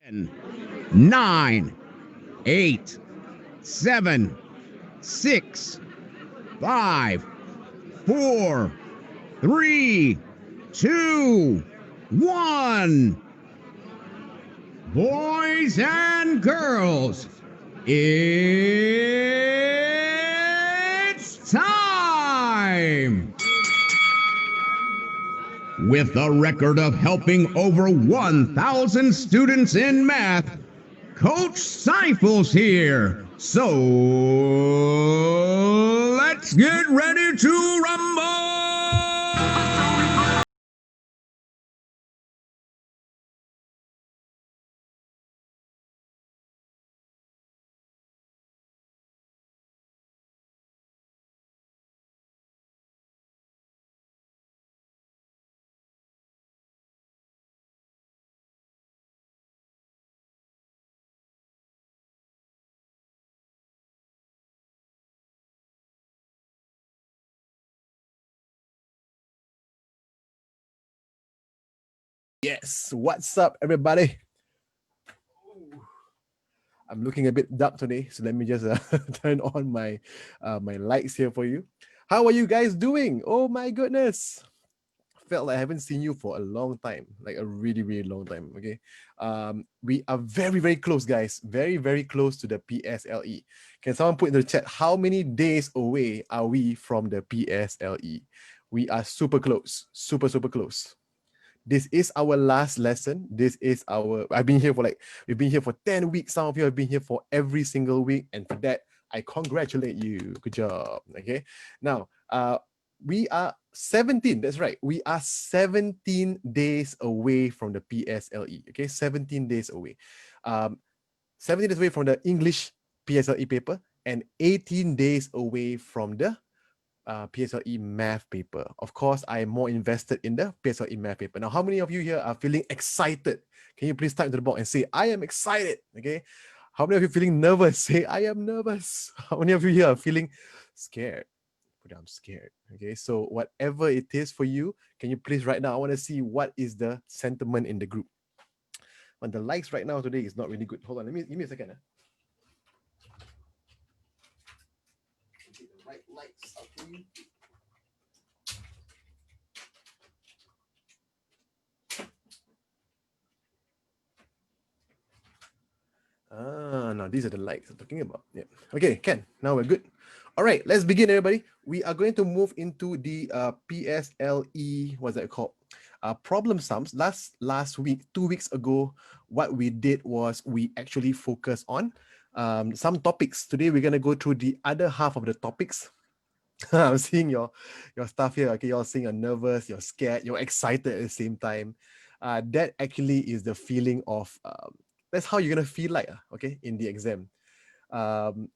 10, 9, 8, 7, 6, 5, 4, 3, 2, 1. Boys and girls, it's time! With a record of helping over 1,000 students in math, Coach Seifel's here. So let's get ready to rumble! Yes, what's up, everybody? I'm looking a bit dark today, so let me just turn on my my lights here for you. How are you guys doing? Oh my goodness, felt like I haven't seen you for a long time, like a really long time. Okay, we are very close, guys. Very close to the PSLE. Can someone put in the chat how many days away are we from the PSLE? We are super close, super close. This is our last lesson. This is our, we've been here for 10 weeks. Some of you have been here for every single week. And for that, I congratulate you. Good job. Okay. Now, we are 17. That's right. We are 17 days away from the PSLE. Okay. 17 days away. 17 days away from the English PSLE paper and 18 days away from the PSLE math paper. Of course, I am more invested in the PSLE math paper. Now, how many of you here are feeling excited? Can you please type into the box and say, I am excited, okay? How many of you feeling nervous? Say, I am nervous. How many of you here are feeling scared? Put I'm scared, okay? So whatever it is for you, can you please right now, I want to see what is the sentiment in the group. But the likes right now today is not really good. Hold on, give me a second. Okay, the right likes up for you. Now these are the likes I'm talking about. Yeah. Okay, Ken, now we're good. All right, let's begin, everybody. We are going to move into the PSLE, what's that called? Problem sums. Last week, 2 weeks ago, what we did was we actually focused on some topics. Today, we're going to go through the other half of the topics. I'm seeing your stuff here. Okay, you're seeing you're nervous, you're scared, you're excited at the same time. That actually is the feeling of that's how you're gonna feel like, okay, in the exam. You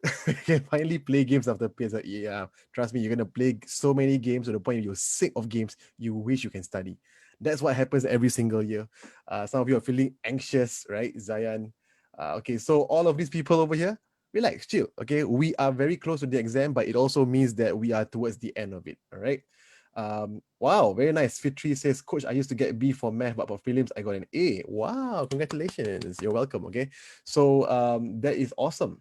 can finally play games after PSLE. Yeah, trust me, you're gonna play so many games to the point you're sick of games. You wish you can study. That's what happens every single year. Some of you are feeling anxious, right, Zayan? Okay, so all of these people over here, relax, chill. Okay, we are very close to the exam, but it also means that we are towards the end of it. All right. Wow, very nice. Fitri says, Coach, I used to get B for math, but for prelims, I got an A. Wow, congratulations. You're welcome. Okay, so that is awesome.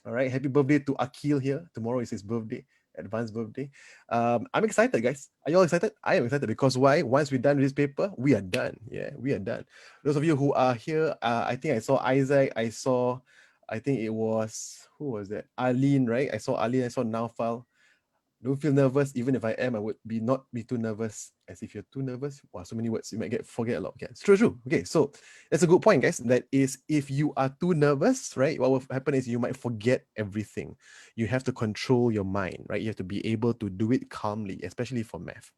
All right, happy birthday to Akil here. Tomorrow is his birthday, advanced birthday. I'm excited, guys. Are you all excited? I am excited because why? Once we're done with this paper, we are done. Yeah, we are done. Those of you who are here, I think I saw Isaac. I think it was, who was that? Arlene, right? I saw Arlene. I saw Naufal. Don't feel nervous. Even if I am, I would not be too nervous. As if you're too nervous, wow, so many words, you might forget a lot. Okay, it's true. Okay, so that's a good point, guys. That is, if you are too nervous, right, what will happen is you might forget everything. You have to control your mind, right? You have to be able to do it calmly, especially for math.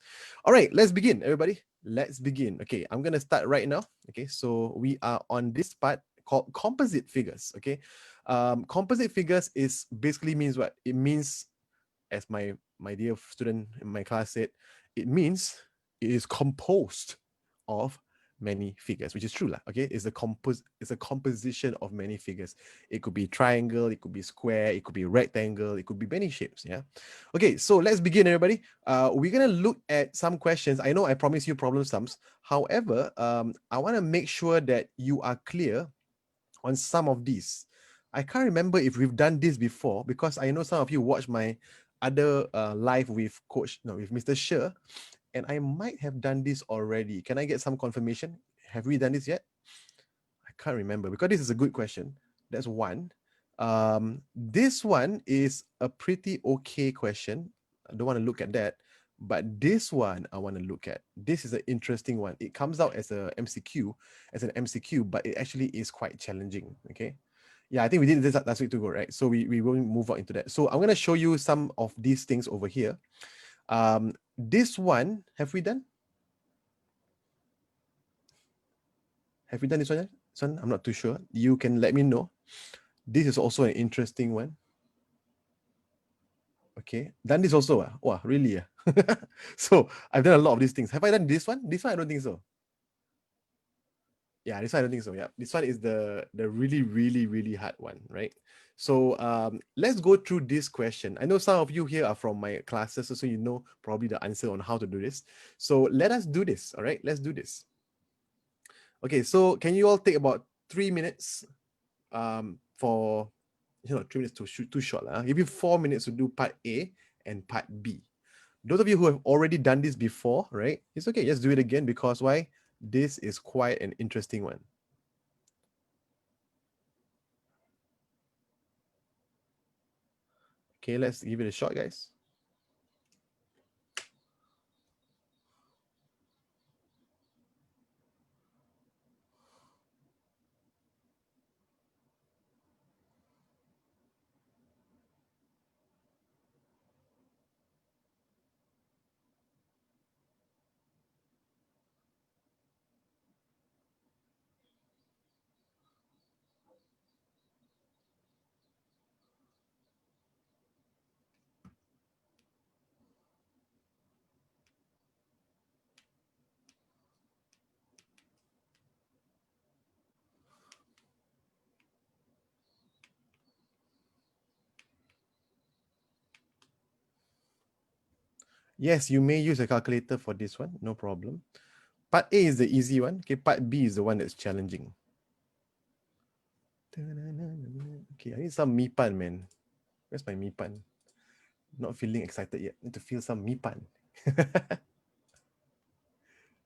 All right, let's begin, everybody. Let's begin. Okay, I'm gonna start right now. Okay, so we are on this part called composite figures. Okay, composite figures is basically means what? It means, as my dear student in my class said, it means it is composed of many figures, which is true. Okay, it's a composition of many figures. It could be triangle, it could be square, it could be rectangle, it could be many shapes. Yeah. Okay, so let's begin, everybody. We're gonna look at some questions. I know I promised you problem sums. However, I want to make sure that you are clear on some of these. I can't remember if we've done this before, because I know some of you watch my other live with with Mr. Sher, and I might have done this already. Can I get some confirmation? Have we done this yet? I can't remember, because this is a good question. That's one. This one is a pretty okay question. I don't want to look at that, but this one I want to look at. This is an interesting one. It comes out as a MCQ, but it actually is quite challenging. Okay. Yeah, I think we did this last week to go, right? So we will move on into that. So I'm going to show you some of these things over here. This one, have we done? Have we done this one yet? Son, I'm not too sure. You can let me know. This is also an interesting one. Okay, done this also. Wow, really? So I've done a lot of these things. Have I done this one? This one, I don't think so. Yeah, this one I don't think so. Yeah, this one is the really, really, really hard one, right? So let's go through this question. I know some of you here are from my classes, so you know probably the answer on how to do this. So let us do this. All right, let's do this. Okay, so can you all take about 3 minutes for 3 minutes too short. I'll give you 4 minutes to do part A and part B. Those of you who have already done this before, right? It's okay, just do it again, because why? This is quite an interesting one. Okay, let's give it a shot, guys. Yes, you may use a calculator for this one, no problem. Part A is the easy one. Okay, part B is the one that's challenging. Okay, I need some mipan, man. Where's my mipan? Not feeling excited yet. Need to feel some mipan.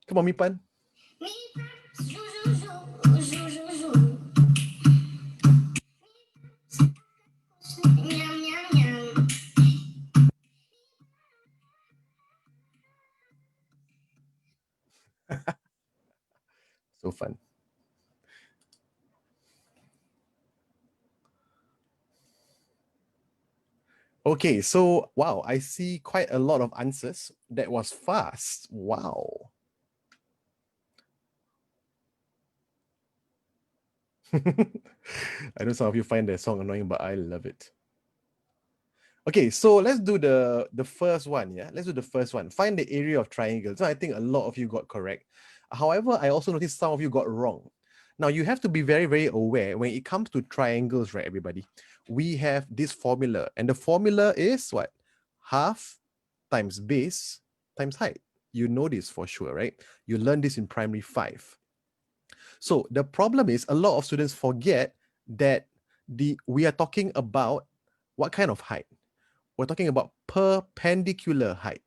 Come on, mipan. So fun. Okay, so wow, I see quite a lot of answers. That was fast. Wow. I know some of you find the song annoying, but I love it. Okay, so let's do the first one. Yeah, let's do the first one. Find the area of triangles. So I think a lot of you got correct. However, I also noticed some of you got wrong. Now you have to be very, very aware when it comes to triangles, right, everybody? We have this formula, and the formula is what? Half times base times height. You know this for sure, right? You learned this in primary 5. So the problem is a lot of students forget that we are talking about what kind of height? We're talking about perpendicular height.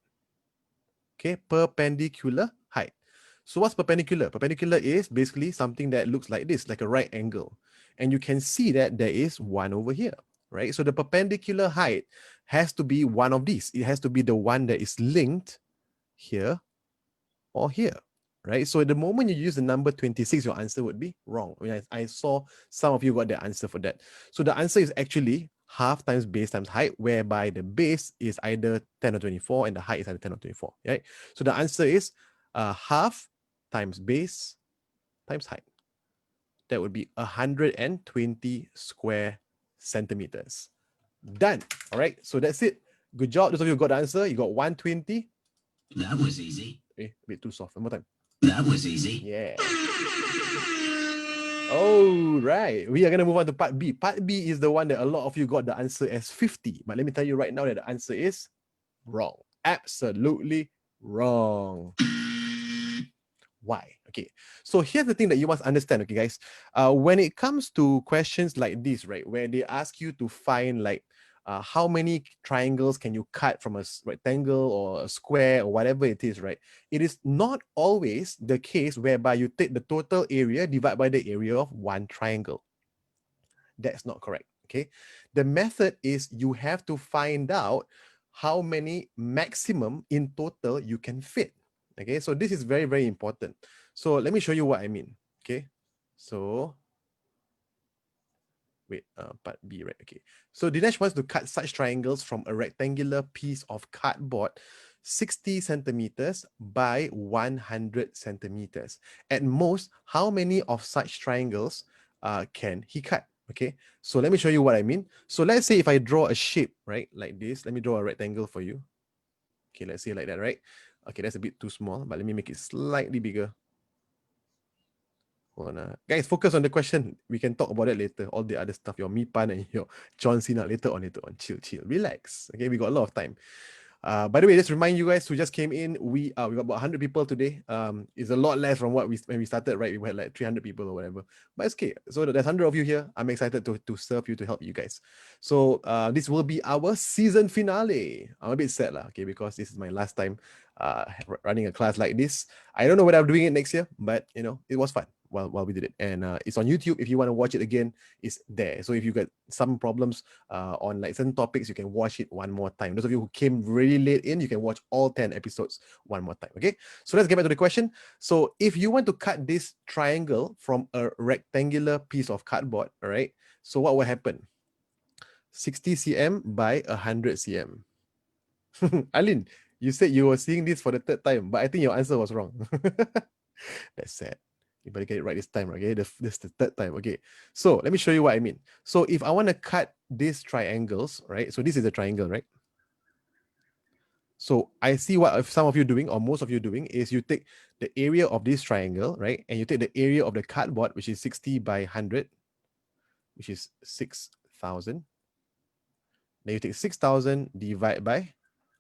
Okay, perpendicular height. So what's perpendicular? Perpendicular is basically something that looks like this, like a right angle. And you can see that there is one over here, right? So the perpendicular height has to be one of these. It has to be the one that is linked here or here, right? So the moment you use the number 26, your answer would be wrong. I mean, I saw some of you got the answer for that. So the answer is actually half times base times height, whereby the base is either 10 or 24 and the height is either 10 or 24, right? So the answer is half times base times height. That would be 120 square centimeters. Done. All right, so that's it. Good job. Those of you who got the answer, you got 120. That was easy. A bit too soft. One more time. That was easy. Yeah. All right. We are going to move on to part B. Part B is the one that a lot of you got the answer as 50. But let me tell you right now that the answer is wrong. Absolutely wrong. Why? Okay, so here's the thing that you must understand, okay, guys. When it comes to questions like this, right, where they ask you to find like how many triangles can you cut from a rectangle or a square or whatever it is, right? It is not always the case whereby you take the total area divided by the area of one triangle. That's not correct, okay? The method is you have to find out how many maximum in total you can fit, okay? So this is very, very important. So let me show you what I mean, okay? So wait, part B, right? Okay. So Dinesh wants to cut such triangles from a rectangular piece of cardboard 60 centimeters by 100 centimeters. At most, how many of such triangles can he cut? Okay, so let me show you what I mean. So let's say if I draw a shape, right, like this, let me draw a rectangle for you. Okay, let's say like that, right? Okay, that's a bit too small, but let me make it slightly bigger. Hold on, guys, focus on the question. We can talk about it later. All the other stuff, your Mipan and your John Cena later on. Chill, relax. Okay, we got a lot of time. By the way, just remind you guys who just came in, we got about 100 people today. It's a lot less from what when we started, right? We had like 300 people or whatever, but it's okay. So there's 100 of you here. I'm excited to serve you, to help you guys. So this will be our season finale. I'm a bit sad lah, okay, because this is my last time running a class like this. I don't know whether I'm doing it next year, but you know, it was fun while we did it, and it's on YouTube. If you want to watch it again, it's there. So if you got some problems on like certain topics, you can watch it one more time. Those of you who came really late in, you can watch all 10 episodes one more time. Okay, so let's get back to the question. So if you want to cut this triangle from a rectangular piece of cardboard, all right, so what will happen? 60 cm by 100 cm. Alin, you said you were seeing this for the third time, but I think your answer was wrong. That's sad. You better get it right this time, okay? This is the third time, okay? So let me show you what I mean. So if I want to cut these triangles, right? So this is a triangle, right? So I see what some of you doing, or most of you doing, is you take the area of this triangle, right? And you take the area of the cardboard, which is 60 by 100, which is 6,000. Then you take 6,000 divide by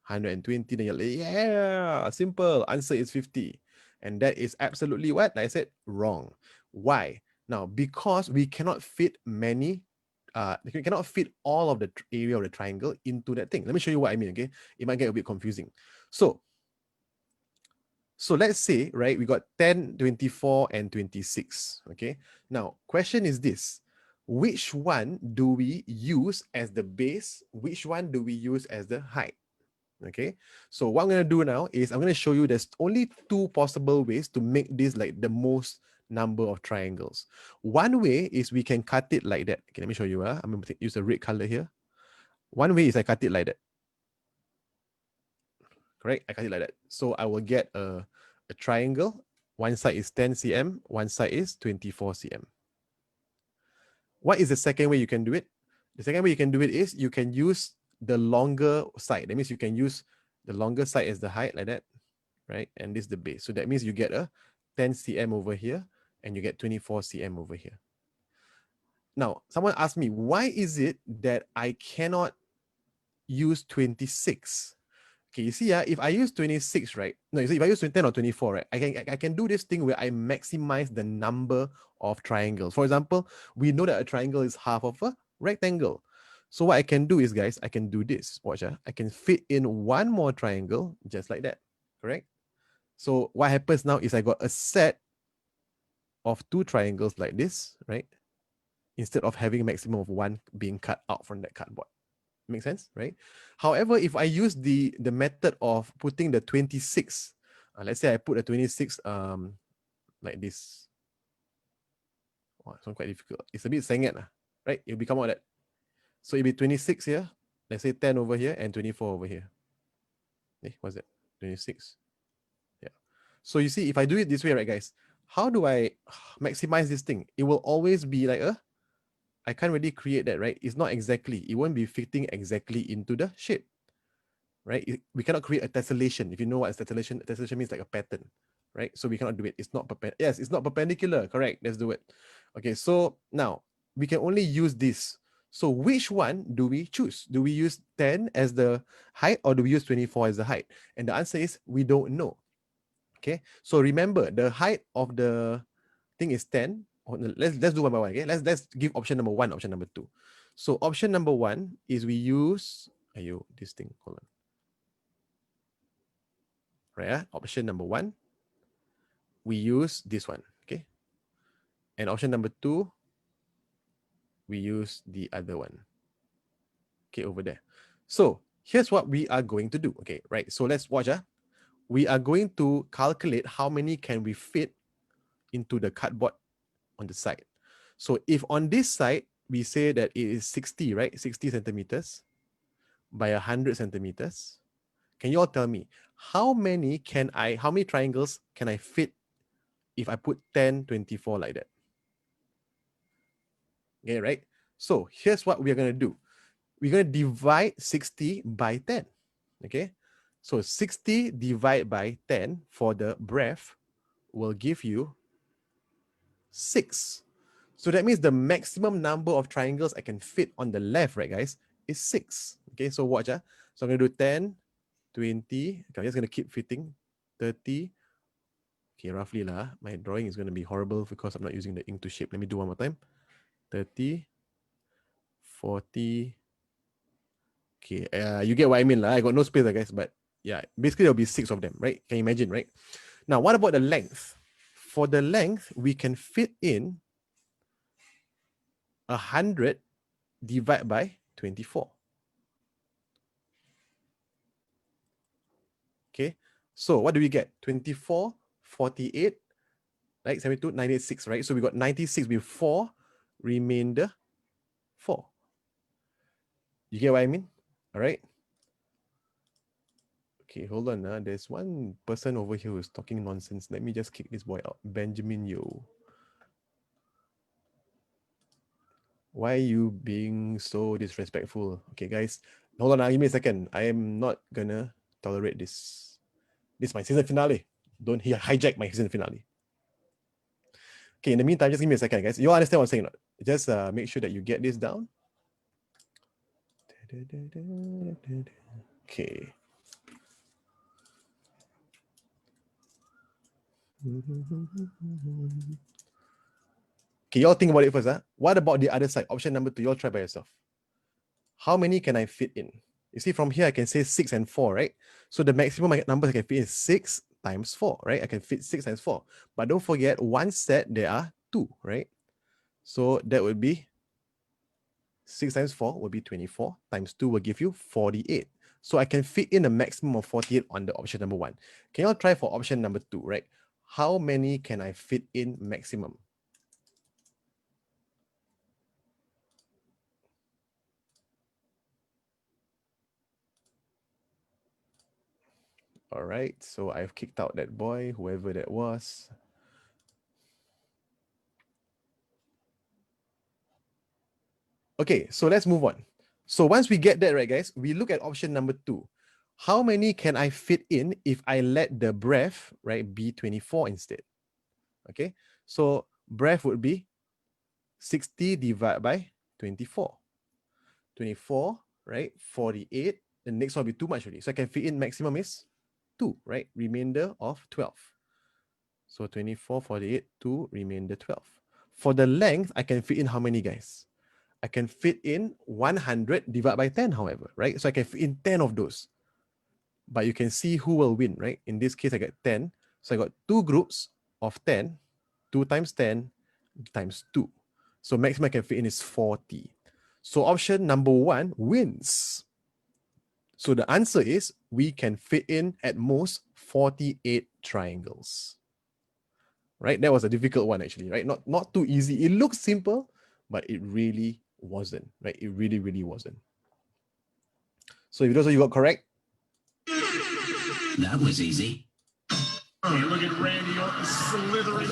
120. Then you're like, yeah, simple. Answer is 50. And that is absolutely what? Like I said, wrong. Why? Now, because we cannot fit many, we cannot fit all of the area of the triangle into that thing. Let me show you what I mean, okay? It might get a bit confusing. So let's say, right, we got 10, 24, and 26, okay? Now, question is this. Which one do we use as the base? Which one do we use as the height? Okay, so what I'm going to do now is I'm going to show you there's only two possible ways to make this like the most number of triangles. One way is we can cut it like that. Okay, let me show you. I'm going to use a red color here. One way is I cut it like that. Correct? I cut it like that. So I will get a triangle. One side is 10 cm, one side is 24 cm. What is the second way you can do it? The second way you can do it is you can use the longer side. That means you can use the longer side as the height like that, right? And this is the base. So that means you get a 10 cm over here and you get 24 cm over here. Now, someone asked me, why is it that I cannot use 26? Okay, you see, if I use 26, right? No, you see, if I use 10 or 24, right? I can do this thing where I maximize the number of triangles. For example, we know that a triangle is half of a rectangle. So what I can do is, guys, I can do this. Watch, I can fit in one more triangle just like that, correct? So what happens now is I got a set of two triangles like this, right? Instead of having a maximum of one being cut out from that cardboard. Make sense, right? However, if I use the method of putting the 26, let's say I put a 26 like this. Oh, it's quite difficult. It's a bit sengit, right? It'll become out that. So it'll be 26 here. Let's say 10 over here and 24 over here. What's that? 26. Yeah. So you see, if I do it this way, right, guys, how do I maximize this thing? It will always be like I can't really create that, right? It's not exactly, it won't be fitting exactly into the shape, right? We cannot create a tessellation. If you know what a tessellation means, like a pattern, right? So we cannot do it. It's not yes, it's not perpendicular. Correct. Let's do it. Okay. So now we can only use this. So which one do we choose? Do we use 10 as the height or do we use 24 as the height? And the answer is we don't know. Okay, so remember the height of the thing is 10. Let's do one by one. Okay, let's give option number 1, option number 2. So option number 1 is we use this thing. Hold on. Right, option number 1, we use this one. Okay, and option number 2, we use the other one. Okay, over there. So here's what we are going to do. Okay, right. So let's watch. We are going to calculate how many can we fit into the cardboard on the side. So if on this side, we say that it is 60, right? 60 centimeters by 100 centimeters. Can you all tell me how many triangles can I fit if I put 10, 24 like that? Okay, right? So here's what we're going to do. We're going to divide 60 by 10. Okay, so 60 divided by 10 for the breadth will give you 6. So that means the maximum number of triangles I can fit on the left, right, guys, is 6. Okay, so watch. So I'm going to do 10, 20. Okay, I'm just going to keep fitting. 30. Okay, roughly lah. My drawing is going to be horrible because I'm not using the ink to shape. Let me do one more time. 30, 40. Okay, you get what I mean lah. I got no space, guys, but yeah, basically there'll be 6 of them, right? Can you imagine, right? Now, what about the length? For the length, we can fit in 100 divided by 24. Okay, so what do we get? 24, 48, right? 72, 96, right? So we got 96 with 4, remainder 4. You get what I mean? All right. Okay, hold on. There's one person over here who's talking nonsense. Let me just kick this boy out. Benjamin Yo. Why are you being so disrespectful? Okay, guys, hold on. Give me a second. I am not gonna tolerate this. This is my season finale. Don't hijack my season finale. Okay, in the meantime, just give me a second, guys. You all understand what I'm saying? Not? Just make sure that you get this down. Okay. Okay, y'all think about it first. What about the other side? Option number 2, y'all try by yourself. How many can I fit in? You see, from here, I can say 6 and 4, right? So the maximum numbers I can fit is 6 times 4, right? I can fit 6 times 4. But don't forget, one set, there are 2, right? So that would be 6 times 4 will be 24, times 2 will give you 48. So I can fit in a maximum of 48 on the option number 1. Can you all try for option number 2, right? How many can I fit in maximum? All right, so I've kicked out that boy, whoever that was. Okay, so let's move on. So once we get that, right, guys, we look at option number 2. How many can I fit in if I let the breadth, right, be 24 instead? Okay, so breadth would be 60 divided by 24. 24, right, 48. The next one will be too much already. So I can fit in maximum is 2, right? Remainder of 12. So 24, 48, 2, remainder 12. For the length, I can fit in how many, guys? I can fit in 100 divided by 10, however, right? So I can fit in 10 of those. But you can see who will win, right? In this case, I get 10. So I got 2 groups of 10. 2 times 10 times 2. So maximum I can fit in is 40. So option number 1 wins. So the answer is we can fit in at most 48 triangles. Right? That was a difficult one actually, right? Not too easy. It looks simple, but it really wasn't, right? It really, really wasn't. So if those of you got correct, That was easy. Hey, look at Randy slithering.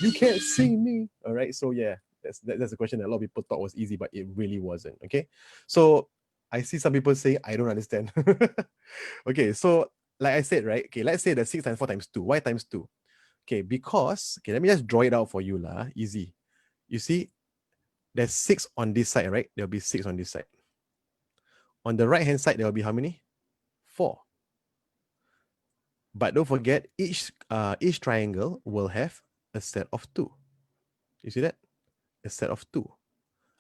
You can't see me. All right. So yeah, that's a question that a lot of people thought was easy, but it really wasn't. Okay. So I see some people say I don't understand. Okay. So like I said, right? Okay. Let's say that 6 times 4 times 2. Why times 2? Okay. Because let me just draw it out for you lah. Easy. You see, there's 6 on this side, right? There'll be 6 on this side. On the right hand side, there will be how many? 4. But don't forget, each triangle will have a set of 2. You see that? A set of 2.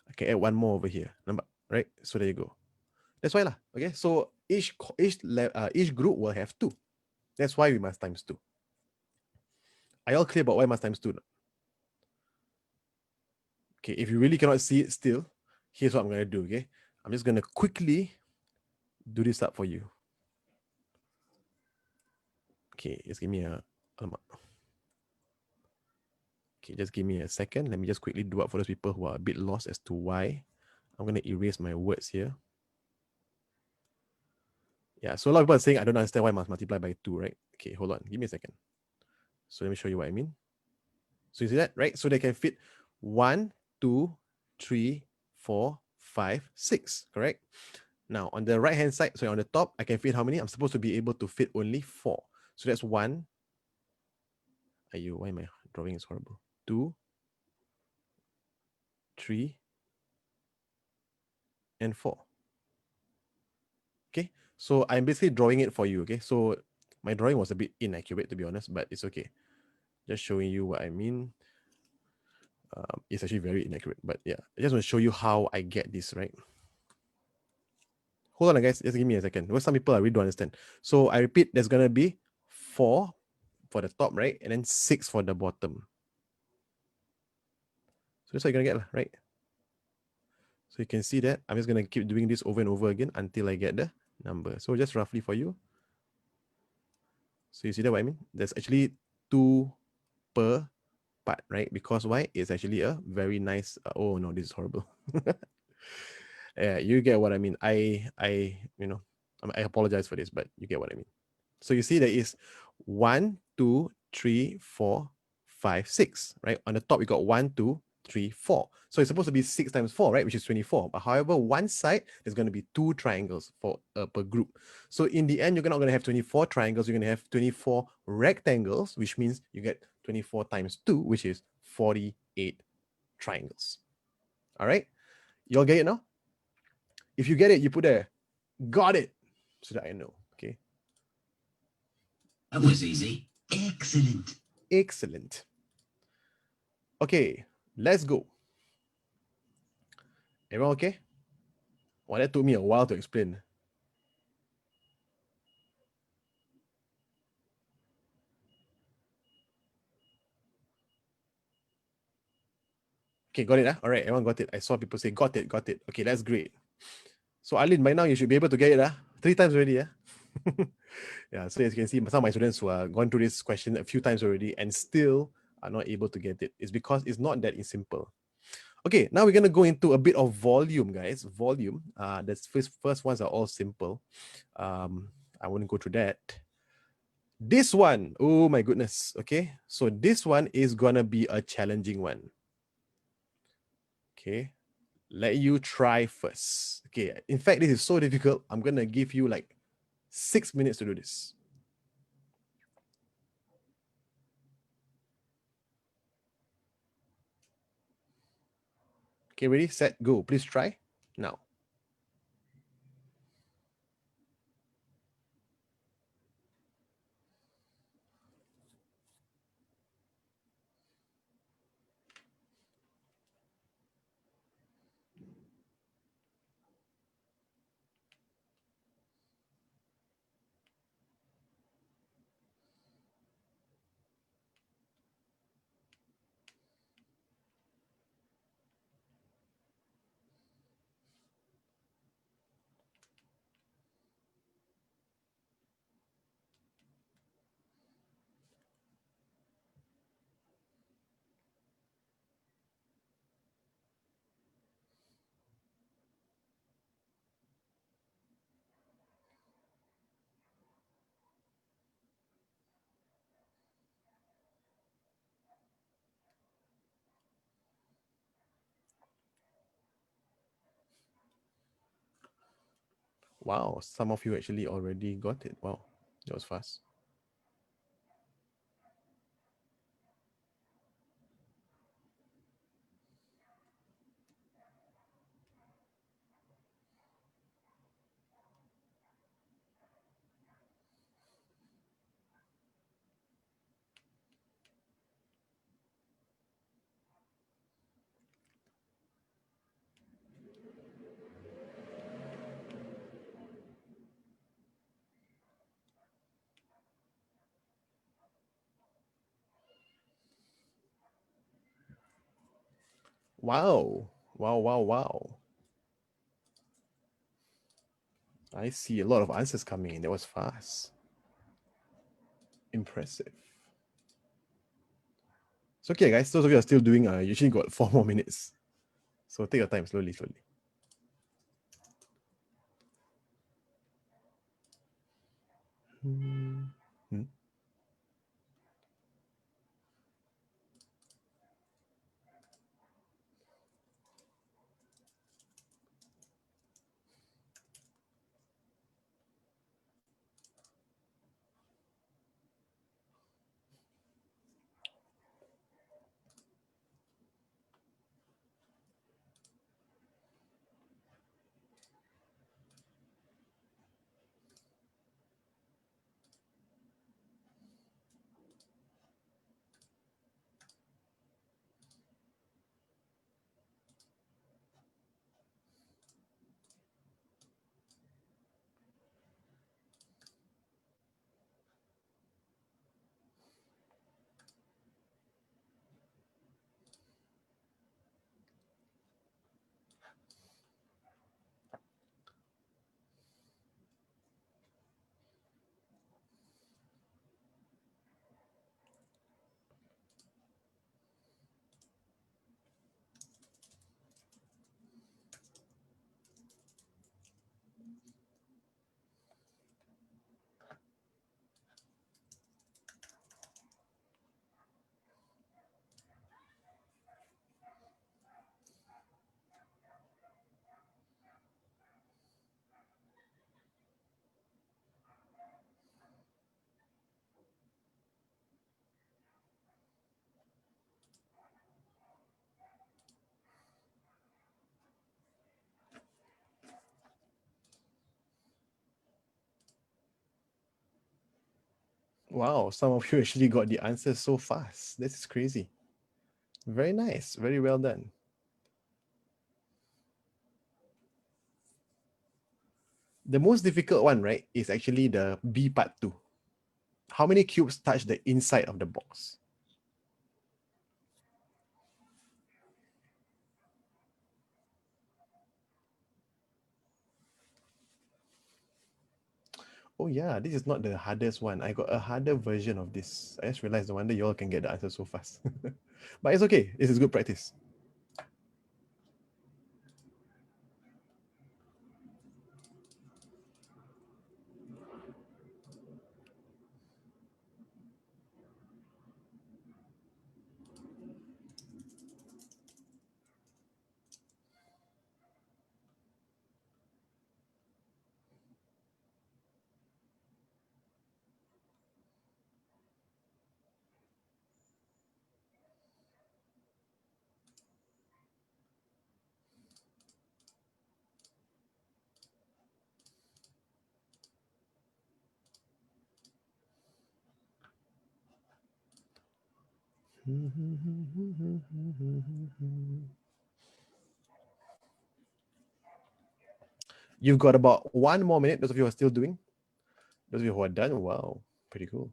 I can add one more over here. Number, right? So there you go. That's why lah. Okay. So each group will have 2. That's why we must times 2. Are you all clear about why must times 2? Okay. If you really cannot see it still, here's what I'm gonna do. Okay. I'm just gonna quickly do this up for you. Okay. Just give me a. Okay, just give me a second. Let me just quickly do up for those people who are a bit lost as to why. I'm going to erase my words here. Yeah, so a lot of people are saying, I don't understand why I must multiply by 2, right? Okay, hold on. Give me a second. So let me show you what I mean. So you see that, right? So they can fit 1, 2, 3, 4, 5, 6, correct? Now, on the right-hand side, so on the top, I can fit how many? I'm supposed to be able to fit only 4. So that's 1. Why my drawing is horrible? 2, 3, and 4. Okay, so I'm basically drawing it for you. Okay, so my drawing was a bit inaccurate, to be honest, but it's okay. Just showing you what I mean. It's actually very inaccurate, but yeah, I just want to show you how I get this, right? Hold on, guys, just give me a second. Because some people I really don't understand. So I repeat, there's gonna be 4 for the top, right? And then 6 for the bottom. So that's what you're gonna get, right? So you can see that I'm just gonna keep doing this over and over again until I get the number. So just roughly for you. So you see that what I mean? There's actually 2 per part, right? Because why? It's actually a very nice. Oh no, this is horrible. Yeah, you get what I mean. I apologize for this, but you get what I mean. So you see there is 1, 2, 3, 4, 5, 6, right? On the top, you got 1, 2, 3, 4. So it's supposed to be 6 times 4, right? Which is 24. But however, one side, there's going to be 2 triangles for per group. So in the end, you're not going to have 24 triangles. You're going to have 24 rectangles, which means you get 24 times 2, which is 48 triangles. All right? You all get it now? If you get it, you put there, got it, so that I know. Okay. That was easy. Excellent. Excellent. Okay, let's go. Everyone okay? Well, that took me a while to explain. Okay, got it. All right, everyone got it. I saw people say, got it, got it. Okay, that's great. So, Arlene, by now you should be able to get it. 3 times already. Yeah, so as you can see, some of my students who are gone through this question a few times already and still are not able to get it. It's because it's not that simple. Okay, now we're going to go into a bit of volume, guys. Volume. The first ones are all simple. I won't go through that. This one, oh my goodness. Okay, so this one is going to be a challenging one. Okay, let you try first. Okay, in fact, this is so difficult. I'm going to give you like 6 minutes to do this. Okay, ready, set, go. Please try now. Wow, some of you actually already got it. Wow, that was fast. Wow. Wow. I see a lot of answers coming in. That was fast. Impressive. It's okay, guys. Those of you are still doing, you usually got 4 more minutes. So take your time, slowly. Hmm. Wow, some of you actually got the answers so fast. This is crazy. Very nice. Very well done. The most difficult one, right, is actually the B part 2. How many cubes touch the inside of the box? Oh yeah, this is not the hardest one. I got a harder version of this. I just realized no wonder you all can get the answer so fast. But it's okay. This is good practice. You've got about 1 more minute. Those of you who are still doing. Those of you who are done, wow, pretty cool.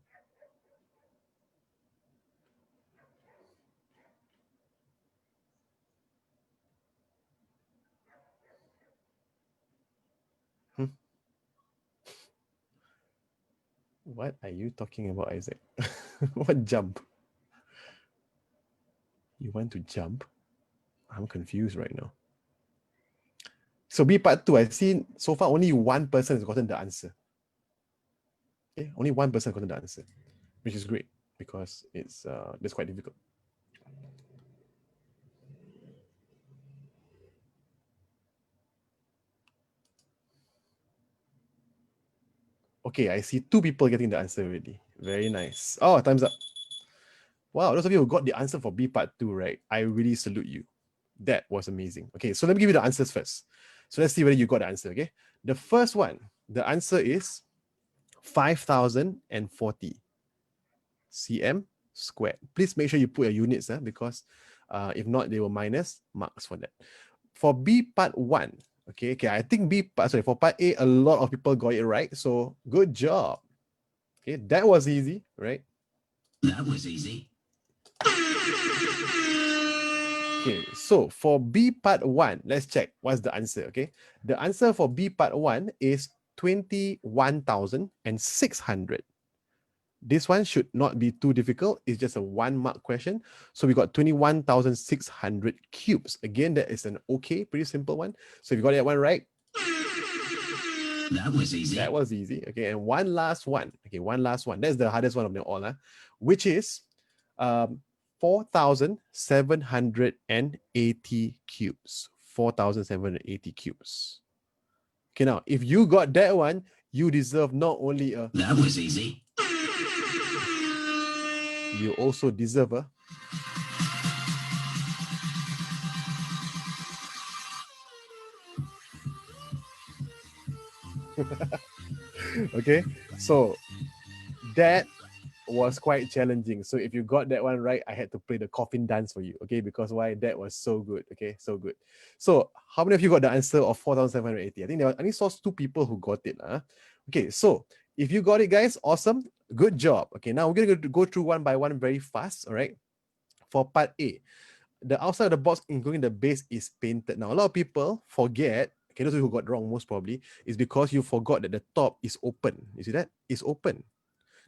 What are you talking about, Isaac? What jump? You want to jump? I'm confused right now. So B part 2, I've seen so far only one person has gotten the answer. Okay, only one person has gotten the answer, which is great because that's quite difficult. Okay, I see 2 people getting the answer already. Very nice. Oh, time's up. Wow, those of you who got the answer for B part 2, right? I really salute you. That was amazing. Okay, so let me give you the answers first. So let's see whether you got the answer, okay? The first one, the answer is 5,040 cm squared. Please make sure you put your units because if not, they will minus marks for that. For B part 1, okay, I think for part A, a lot of people got it right. So good job. Okay, that was easy, right? That was easy. Okay, so for B part 1, let's check what's the answer, okay? The answer for B part 1 is 21,600. This one should not be too difficult. It's just a 1-mark question. So we got 21,600 cubes. Again, that is an okay, pretty simple one. So if you got that one right, That was easy. that was easy. Okay, and one last one. Okay, one last one. That's the hardest one of them all, which is 4,780 cubes. 4,780 cubes. Okay, now, if you got that one, you deserve not only a... That was easy. You also deserve a... Okay, so that was quite challenging. So if you got that one right, I had to play the coffin dance for you. Okay, because why? That was so good. Okay, so good. So how many of you got the answer of 4,780? I think I only saw 2 people who got it. Okay, so if you got it, guys, awesome. Good job. Okay, now we're going to go through one by one very fast. All right. For part A, the outside of the box, including the base, is painted. Now, a lot of people forget, okay, those who got wrong most probably, is because you forgot that the top is open. You see that? It's open.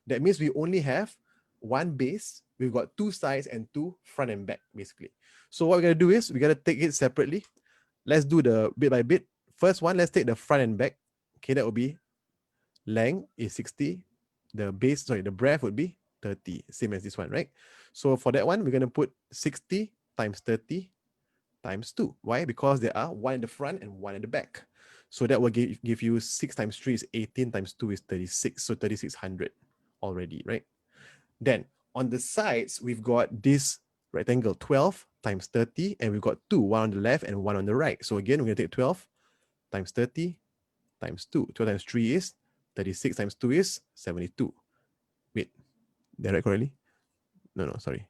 That means we only have one base. We've got 2 sides and 2 front and back, basically. So what we're going to do is we're going to take it separately. Let's do the bit by bit. First one, let's take the front and back. Okay, that will be length is 60. The base, sorry, the breadth would be 30, same as this one, right? So for that one, we're going to put 60 times 30 times 2. Why? Because there are 1 in the front and 1 in the back. So that will give you 6 times 3 is 18 times 2 is 36. So 3,600 already, right? Then on the sides, we've got this rectangle 12 times 30, and we've got 2, 1 on the left and 1 on the right. So again, we're going to take 12 times 30 times 2. 12 times 3 is 36 times 2 is 72. Wait, did I write correctly? No, sorry.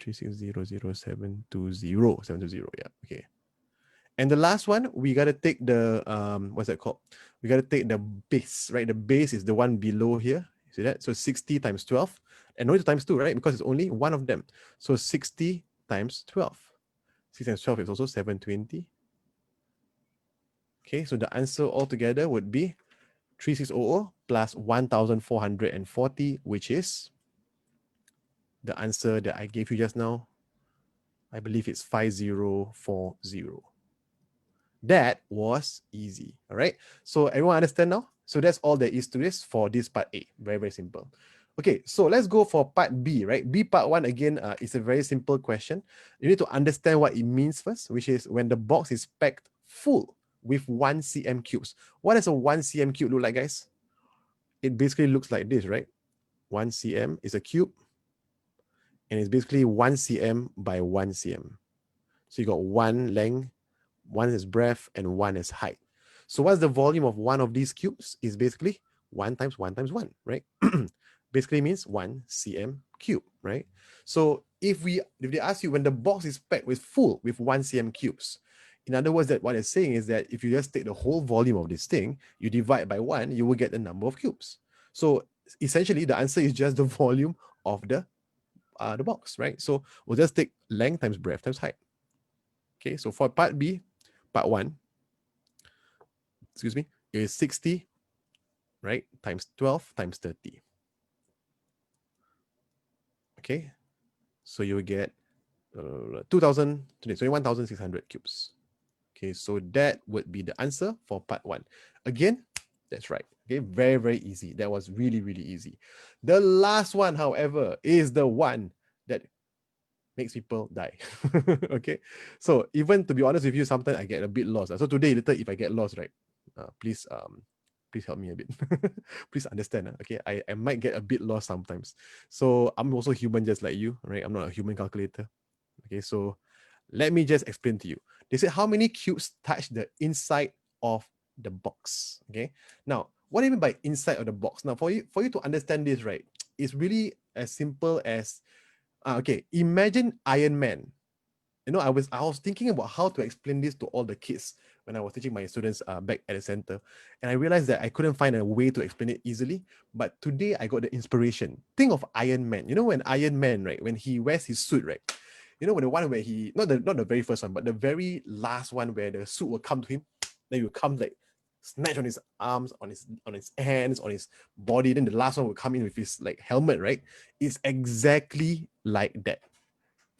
3600720. Yeah, okay. And the last one, we got to take the, what's that called? We got to take the base, right? The base is the one below here. You see that? So 60 times 12. And no need to times 2, right? Because it's only one of them. So 60 times 12. 60 times 12 is also 720. Okay, so the answer altogether would be 3600 plus 1,440, which is the answer that I gave you just now. I believe it's 5040. That was easy. All right. So everyone understand now? So that's all there is to this for this part A. Very, very simple. Okay, so let's go for part B, right? B part 1, again, is a very simple question. You need to understand what it means first, which is when the box is packed full with 1 cm cubes. What does a 1 cm cube look like, guys? It basically looks like this, right? 1 cm is a cube, and it's basically 1 cm by 1 cm. So you got 1 length, 1 is breadth, and 1 is height. So what's the volume of one of these cubes? Is basically 1 times 1 times 1, right? Basically means 1 cm cube, right? So if they ask you when the box is packed full with 1 cm cubes, in other words, that what it's saying is that if you just take the whole volume of this thing, you divide by 1, you will get the number of cubes. So essentially, the answer is just the volume of the box, right? So we'll just take length times breadth times height. Okay, so for part B, part 1, excuse me, is 60, right, times 12 times 30. Okay, so you will get 21,600 cubes. Okay, so that would be the answer for part 1. Again, that's right. Okay, very, very easy. That was really, really easy. The last one, however, is the one that makes people die. Okay, so even to be honest with you, sometimes I get a bit lost. So today, later, if I get lost, right, please help me a bit. Please understand. Okay, I might get a bit lost sometimes. So I'm also human just like you, right? I'm not a human calculator. Okay, so let me just explain to you. They said how many cubes touch the inside of the box. Okay, now what do you mean by inside of the box? Now for you to understand this, right, it's really as simple as okay, imagine Iron Man. You know, I was thinking about how to explain this to all the kids when I was teaching my students back at the center, and I realized that I couldn't find a way to explain it easily. But today I got the inspiration. Think of Iron Man. You know, when Iron Man, right, when he wears his suit, right, You know, the one where he, not the very first one, but the very last one where the suit will come to him, then he will come like snatch on his arms, on his hands, on his body. Then the last one will come in with his like helmet, right? It's exactly like that.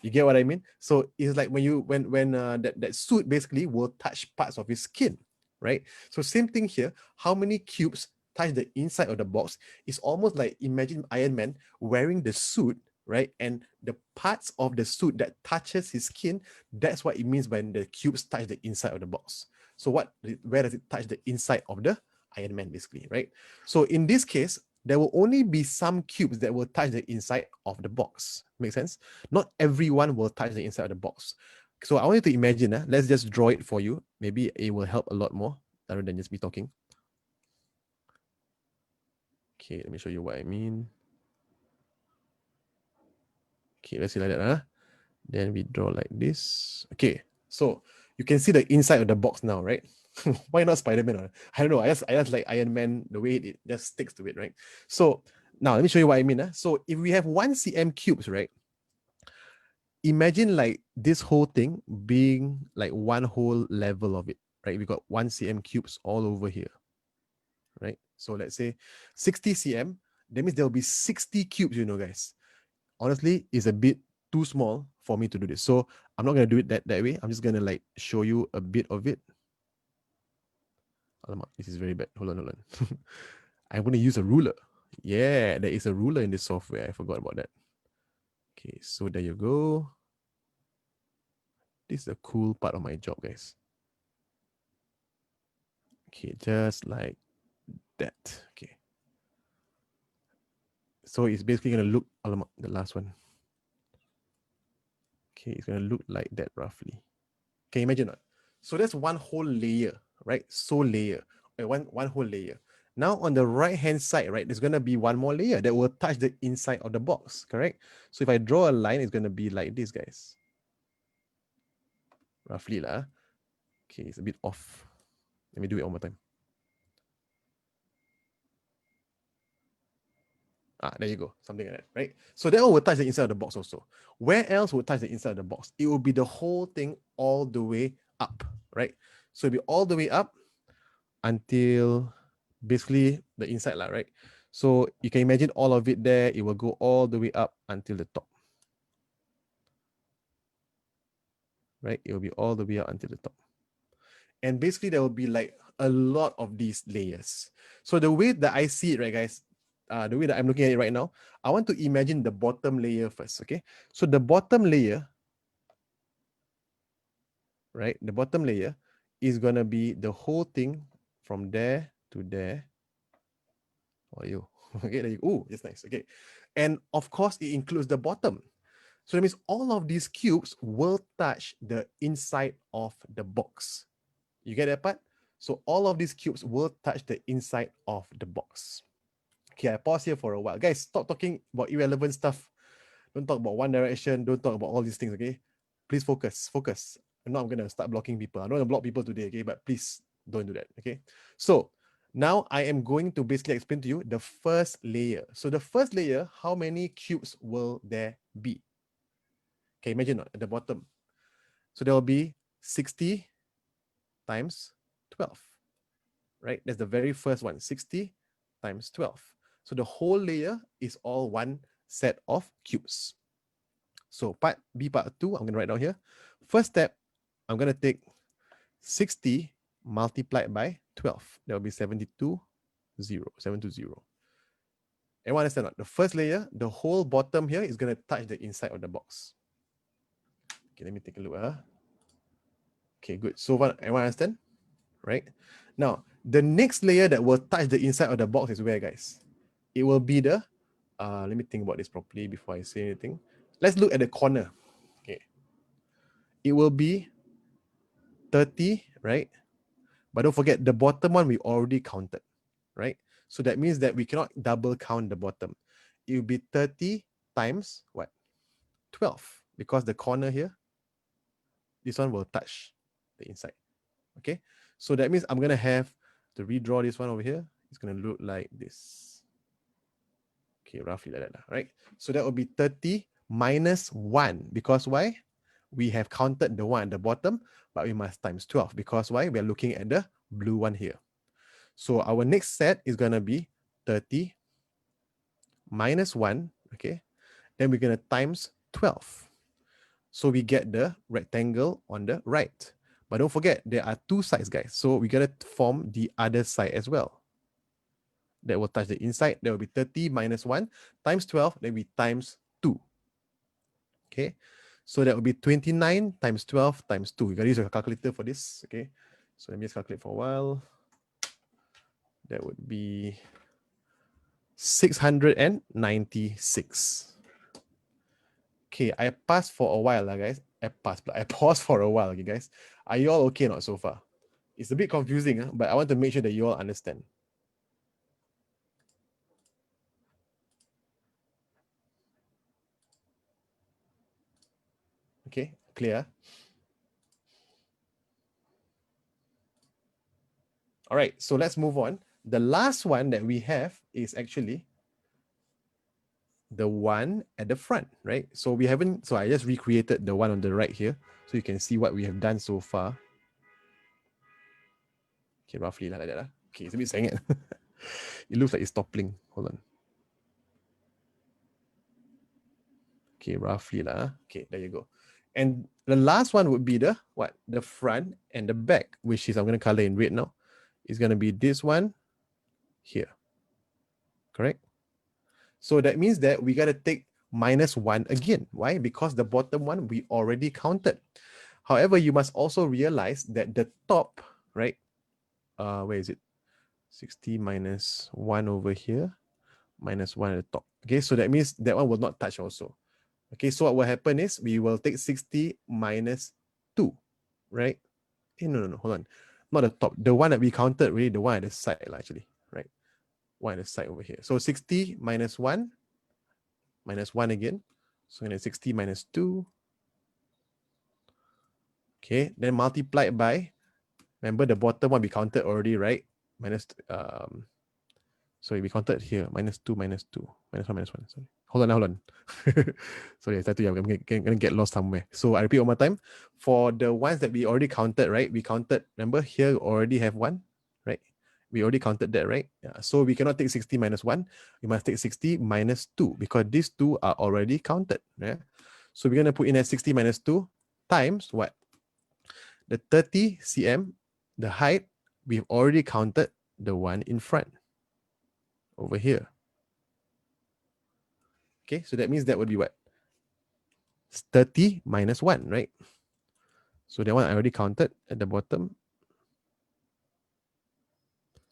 You get what I mean? So it's like when that suit basically will touch parts of his skin, right? So same thing here. How many cubes touch the inside of the box? It's almost like, imagine Iron Man wearing the suit, right? And the parts of the suit that touches his skin, that's what it means when the cubes touch the inside of the box. So where does it touch the inside of the Iron Man, basically, right? So in this case, there will only be some cubes that will touch the inside of the box. Make sense? Not everyone will touch the inside of the box. So I want you to imagine, let's just draw it for you. Maybe it will help a lot more rather than just me talking. Okay, let me show you what I mean. Okay, let's see like that. Then we draw like this. Okay, so you can see the inside of the box now, right? Why not Spider-Man? I don't know. I just like Iron Man, the way it just sticks to it, right? So now let me show you what I mean. So if we have 1 cm cubes, right? Imagine like this whole thing being like one whole level of it, right? We got 1 cm cubes all over here, right? So let's say 60 cm, that means there'll be 60 cubes, you know, guys. Honestly, it's a bit too small for me to do this. So I'm not going to do it that way. I'm just going to like show you a bit of it. Alamak, this is very bad. Hold on. I'm going to use a ruler. Yeah, there is a ruler in this software. I forgot about that. Okay, so there you go. This is a cool part of my job, guys. Okay, just like that. Okay. So it's basically going to look, alamak, the last one. Okay, it's going to look like that roughly. Can you imagine that? So that's one whole layer, right? So layer, one whole layer. Now on the right hand side, right, there's going to be one more layer that will touch the inside of the box, correct? So if I draw a line, it's going to be like this, guys. Roughly lah. Okay, it's a bit off. Let me do it one more time. There you go, something like that, right? So that one will touch the inside of the box also. Where else will touch the inside of the box? It will be the whole thing all the way up, right? So it'll be all the way up until basically the inside lah, right? So you can imagine all of it there. It will go all the way up until the top, right? It will be all the way up until the top. And basically there will be like a lot of these layers. So the way that I see it, right, guys, the way that I'm looking at it right now, I want to imagine the bottom layer first, okay? So the bottom layer, right? The bottom layer is going to be the whole thing from there to there. Oh, you. Okay, there you go. Oh, it's nice. Okay. And of course, it includes the bottom. So that means all of these cubes will touch the inside of the box. You get that part? So all of these cubes will touch the inside of the box. Okay, I pause here for a while. Guys, stop talking about irrelevant stuff. Don't talk about One Direction. Don't talk about all these things, okay? Please focus. I'm not going to start blocking people. I don't want to block people today, okay? But please don't do that, okay? So now I am going to basically explain to you the first layer. So the first layer, how many cubes will there be? Okay, imagine at the bottom. So there will be 60 times 12, right? That's the very first one, 60 times 12. So the whole layer is all one set of cubes. So part B, part 2, I'm going to write down here. First step, I'm going to take 60 multiplied by 12. That will be 720. Everyone understand that? The first layer, the whole bottom here is going to touch the inside of the box. Okay, let me take a look. Okay, good. So everyone understand? Right? Now, the next layer that will touch the inside of the box is where, guys? It will be the, let me think about this properly before I say anything. Let's look at the corner. Okay. It will be 30, right? But don't forget, the bottom one we already counted, right? So that means that we cannot double count the bottom. It will be 30 times what? 12, because the corner here, this one will touch the inside. Okay, so that means I'm going to have to redraw this one over here. It's going to look like this. Okay, roughly like that, right? So that will be 30 minus 1. Because why? we have counted the one at the bottom, but we must times 12 because why? We are looking at the blue one here. So our next set is going to be 30 minus 1, okay? Then we're going to times 12. So we get the rectangle on the right. But don't forget, there are two sides, guys. So we got to form the other side as well. That will touch the inside. That will be 30 minus 1 times 12. Then we times 2. Okay. So that will be 29 times 12 times 2. You got to use a calculator for this. Okay. So let me just calculate for a while. That would be 696. Okay, I passed for a while, guys. I paused for a while, okay, guys. Are you all okay or not so far? It's a bit confusing, but I want to make sure that you all understand. Okay, clear? All right, so let's move on. The last one that we have is actually the one at the front, right? So we haven't, so I just recreated the one on the right here. So you can see what we have done so far. Okay, roughly like that. Okay, it's a bit sengit. It looks like it's toppling. Hold on. Okay, roughly lah. Okay, there you go. And the last one would be the what? The front and the back, which is I'm going to color in red now. It's going to be this one here. Correct? So that means that we got to take minus 1 again. Why? Because the bottom one we already counted. However, you must also realize that the top, right? Where is it? 60 minus 1 over here, minus 1 at the top. Okay, so that means that one will not touch also. Okay, so what will happen is we will take 60 minus 2, right? No, hold on. Not the top. The one that we counted, really, the one at the side, actually, right? One at the side over here. So 60 minus 1, minus 1 again. So 60 minus 2. Okay, then multiplied by, remember the bottom one we counted already, right? Minus, sorry, we counted here, minus 2, minus 2, minus 1, minus 1, sorry. Hold on. Sorry, I started, I'm going to get lost somewhere. So I repeat one more time. For the ones that we already counted, right? We counted, remember here already have 1, right? We already counted that, right? Yeah. So we cannot take 60 minus 1. We must take 60 minus 2 because these two are already counted. Yeah? So we're going to put in as 60 minus 2 times what? The 30 cm, the height, we've already counted the one in front over here. Okay, so that means that would be what? 30 minus 1, right? So that one I already counted at the bottom.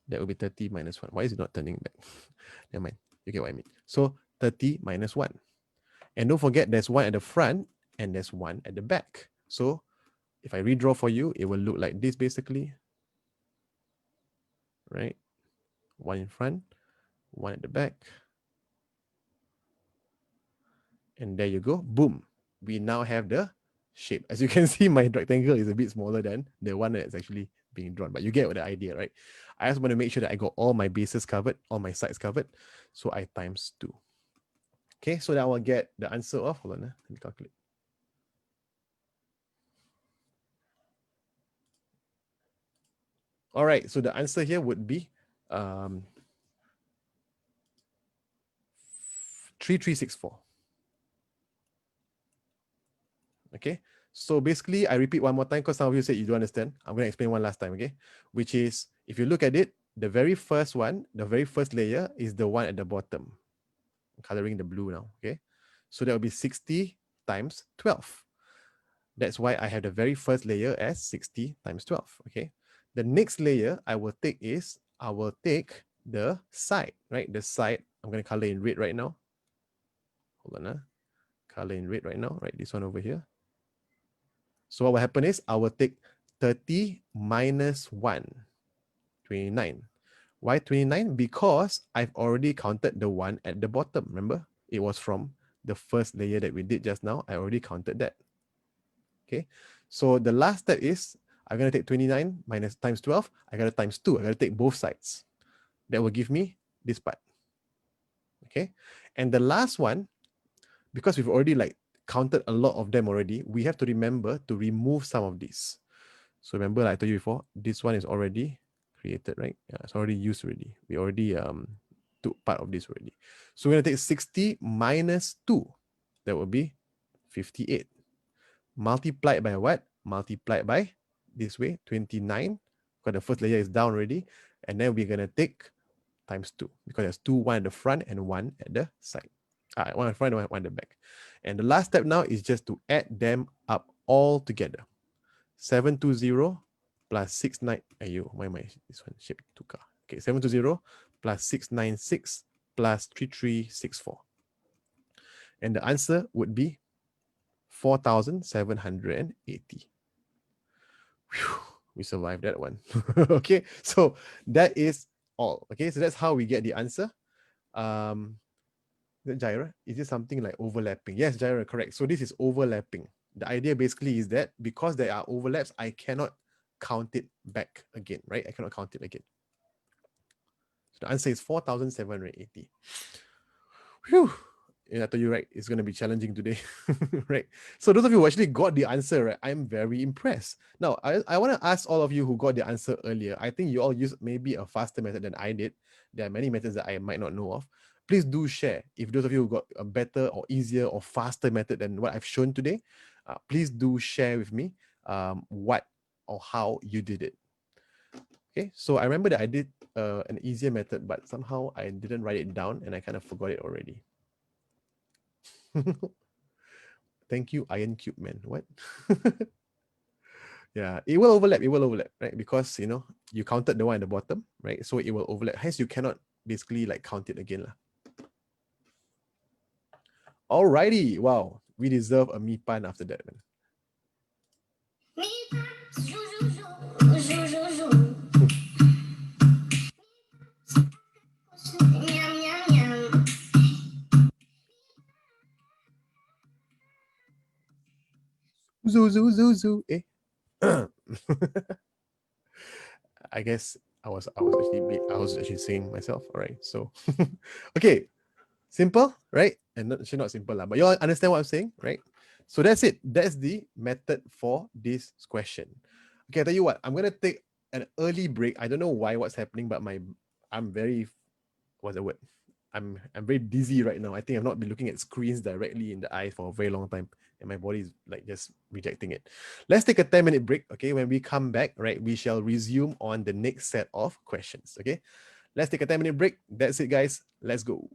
That would be 30 minus 1. Why is it not turning back? Never mind. You get what I mean. So 30 minus 1. And don't forget there's one at the front and there's one at the back. So if I redraw for you, it will look like this basically. Right? One in front, one at the back. And there you go. Boom. We now have the shape. As you can see, my rectangle is a bit smaller than the one that's actually being drawn. But you get the idea, right? I just want to make sure that I got all my bases covered, all my sides covered. So I times 2. Okay, so that I will get the answer of, hold on, let me calculate. All right, so the answer here would be 3364. Okay, so basically, I repeat one more time because some of you said you don't understand. I'm going to explain one last time, okay? Which is, if you look at it, the very first one, the very first layer is the one at the bottom. I'm coloring the blue now, okay? So that will be 60 times 12. That's why I have the very first layer as 60 times 12, okay? The next layer I will take is, I will take the side, right? The side, I'm going to color in red right now. Hold on, color in red right now, right? This one over here. So what will happen is I will take 30 minus 1, 29. Why 29? Because I've already counted the one at the bottom. Remember, it was from the first layer that we did just now. I already counted that. Okay, so the last step is I'm going to take 29 minus times 12. I got to times 2. I got to take both sides. That will give me this part. Okay, and the last one, because we've already like counted a lot of them already, we have to remember to remove some of these. So remember, like I told you before, this one is already created, right? Yeah, it's already used already. We already took part of this already. So we're gonna take 60 minus 2. That would be 58. Multiplied by what? Multiplied by this way, 29. Because the first layer is down already. And then we're gonna take times 2 because there's 2, 1 at the front and 1 at the side. One at the front and 1 at the back. And the last step now is just to add them up all together. 720 plus 69. Why am I this one shaped to car? Okay, 720 plus 696 plus 3364. And the answer would be 4,780. We survived that one. Okay, so that is all. Okay, so that's how we get the answer. Is it gyra? Is it something like overlapping? Yes, gyra, correct. So this is overlapping. The idea basically is that because there are overlaps, I cannot count it back again, right? I cannot count it again. So the answer is 4,780. Whew. And I told you, right, it's going to be challenging today, right? So those of you who actually got the answer, right, I'm very impressed. Now, I want to ask all of you who got the answer earlier. I think you all used maybe a faster method than I did. There are many methods that I might not know of. Please do share. If those of you who got a better or easier or faster method than what I've shown today, please do share with me what or how you did it. Okay, so I remember that I did an easier method, but somehow I didn't write it down and I kind of forgot it already. Thank you, Iron Cube Man. What? Yeah, it will overlap. It will overlap, right? Because you counted the one at the bottom, right? So it will overlap. Hence, you cannot basically like count it again, lah. Alrighty, wow, we deserve a me pan after that, man. Zoo, eh? I guess I was actually saying myself. All right, so okay, simple, right? And actually not simple lah, but you all understand what I'm saying, right? So that's it. That's the method for this question. Okay, I tell you what, I'm gonna take an early break. I don't know what's happening, but I'm very, what's the word? I'm very dizzy right now. I think I've not been looking at screens directly in the eye for a very long time, and my body is like just rejecting it. Let's take a 10-minute break. Okay, when we come back, right, we shall resume on the next set of questions. Okay, let's take a 10-minute break. That's it, guys. Let's go.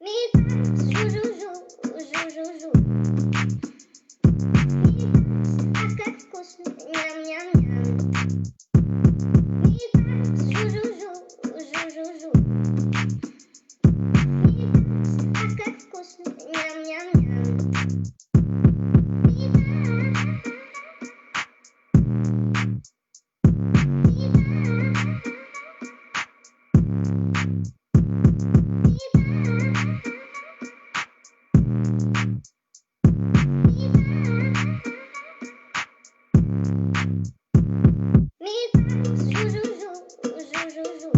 Me ju ju ju ju ju ju. Me cactus nham nham nham. Me ju ju ju ju ju ju. Me cactus nham nham nham. Me ju ju ju ju ju ju.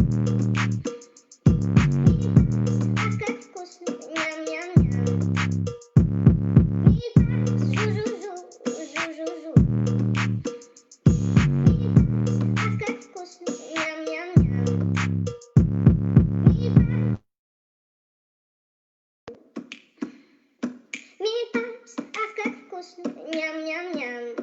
Me cactus nham nham nham. Me ju ju ju ju ju ju. Me cactus nham nham nham. Me cactus nham nham nham.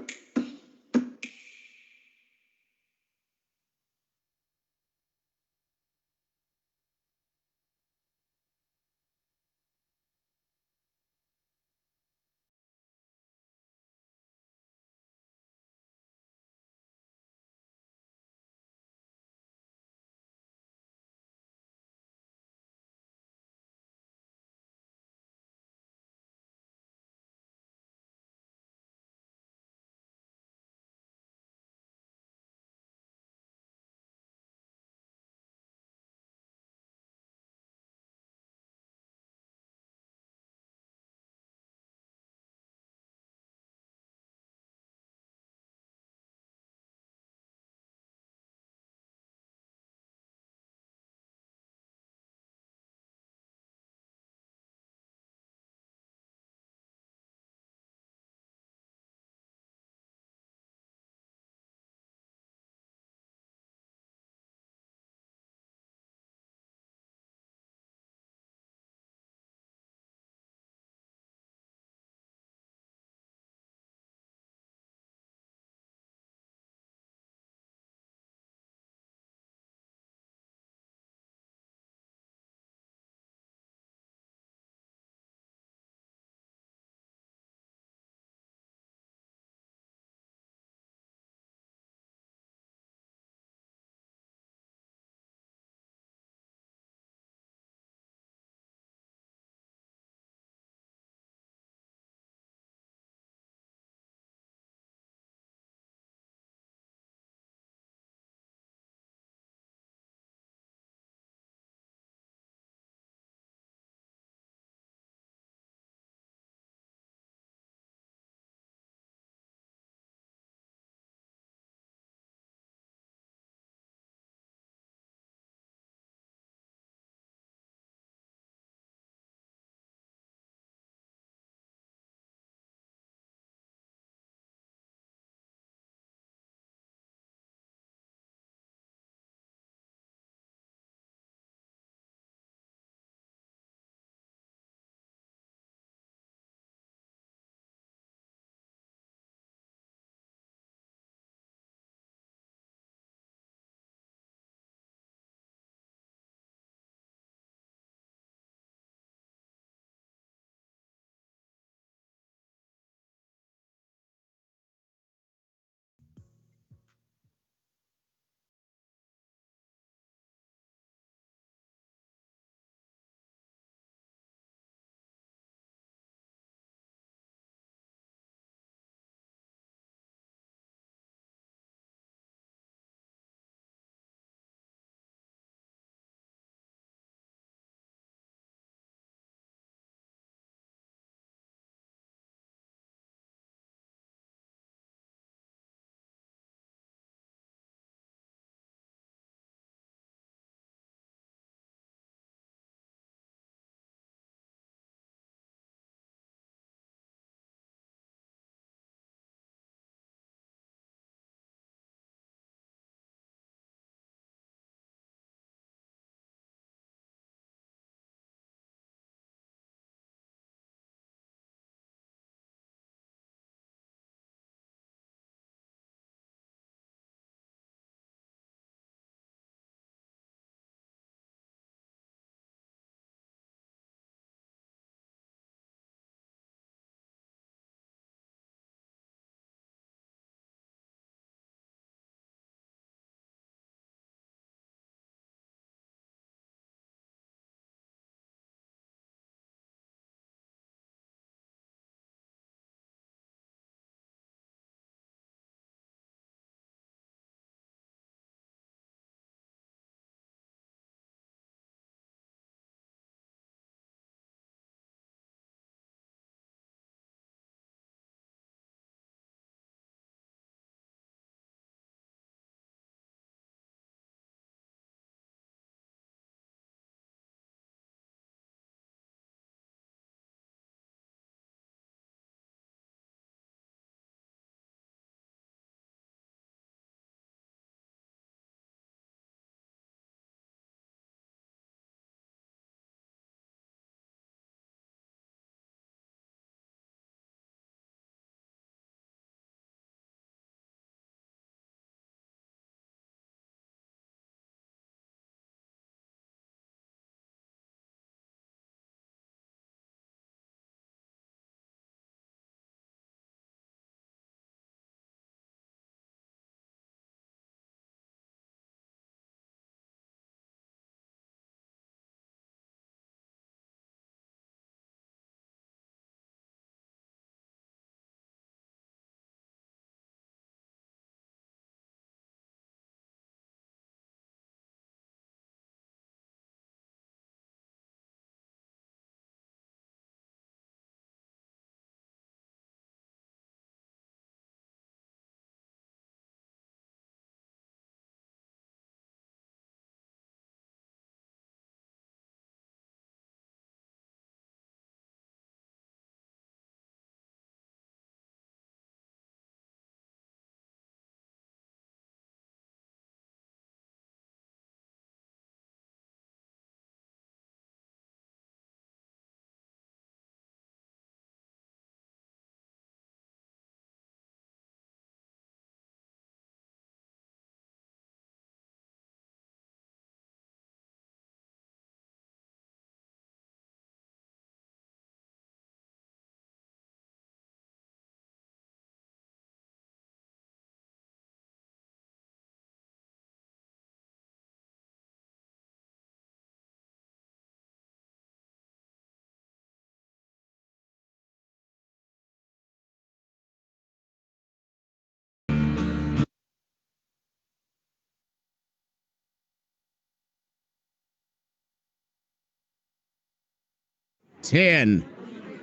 10,